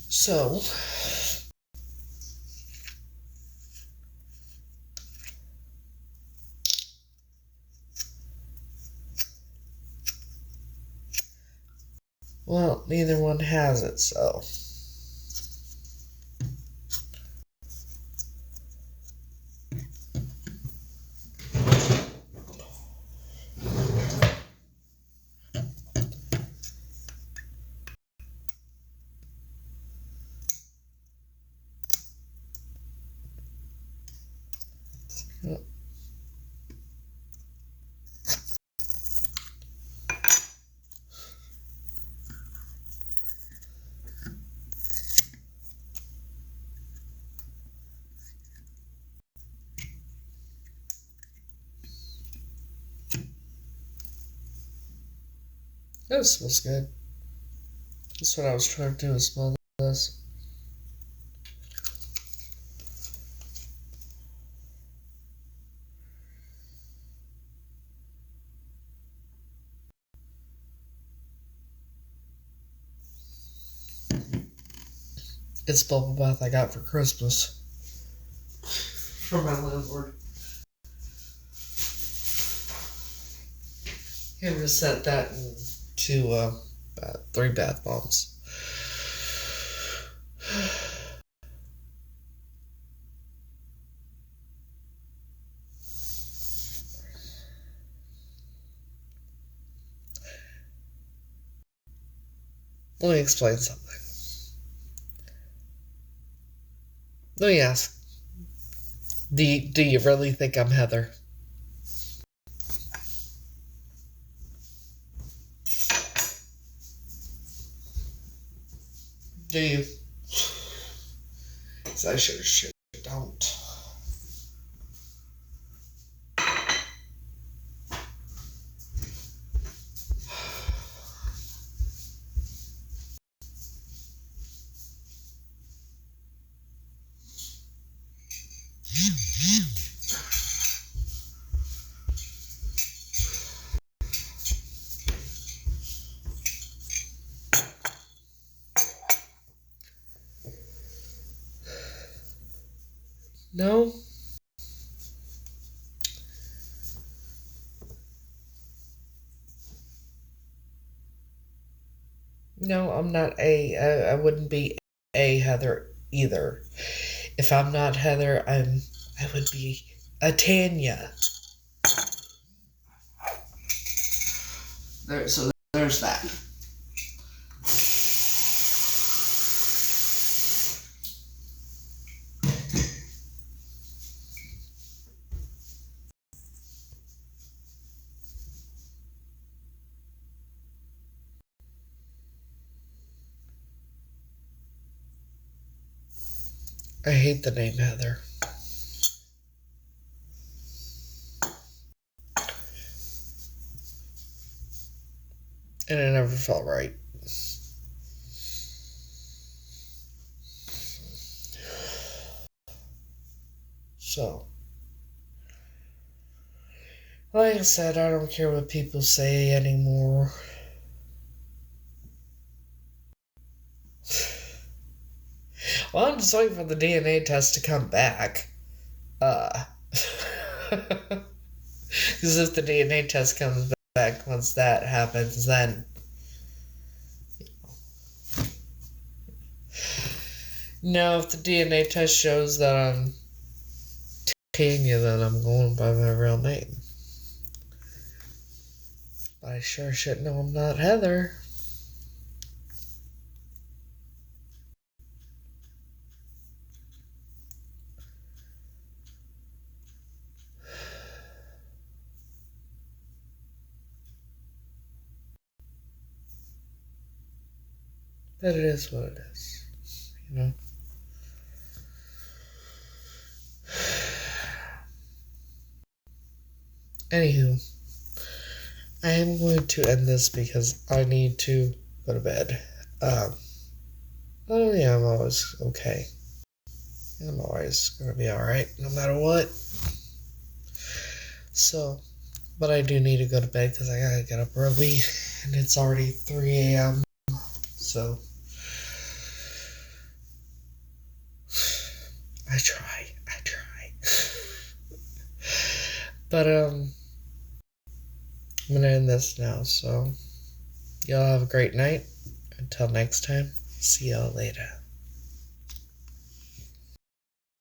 So, well, neither one has it, so. That smells good. That's what I was trying to do, is smell this. It's bubble bath I got for Christmas from my landlord. He just sent that into 3 bath bombs. Let me explain something. Let me ask. Do you really think I'm Heather? Do you? Because I sure don't. No? No, I'm not I wouldn't be a Heather either. If I'm not Heather, I would be a Tanya. So there's that. I hate the name Heather. And it never felt right. So, like I said, I don't care what people say anymore. Well, I'm just waiting for the DNA test to come back. Because if the DNA test comes back, once that happens, then... No, if the DNA test shows that I'm Tanya, then I'm going by my real name. But I sure should know I'm not Heather. But it is what it is, you know? Anywho, I am going to end this because I need to go to bed. Oh yeah, I'm always okay. I'm always gonna be alright, no matter what. So, but I do need to go to bed because I gotta get up early, and it's already 3 a.m. So, I try. But, I'm gonna end this now, so y'all have a great night. Until next time, see y'all later.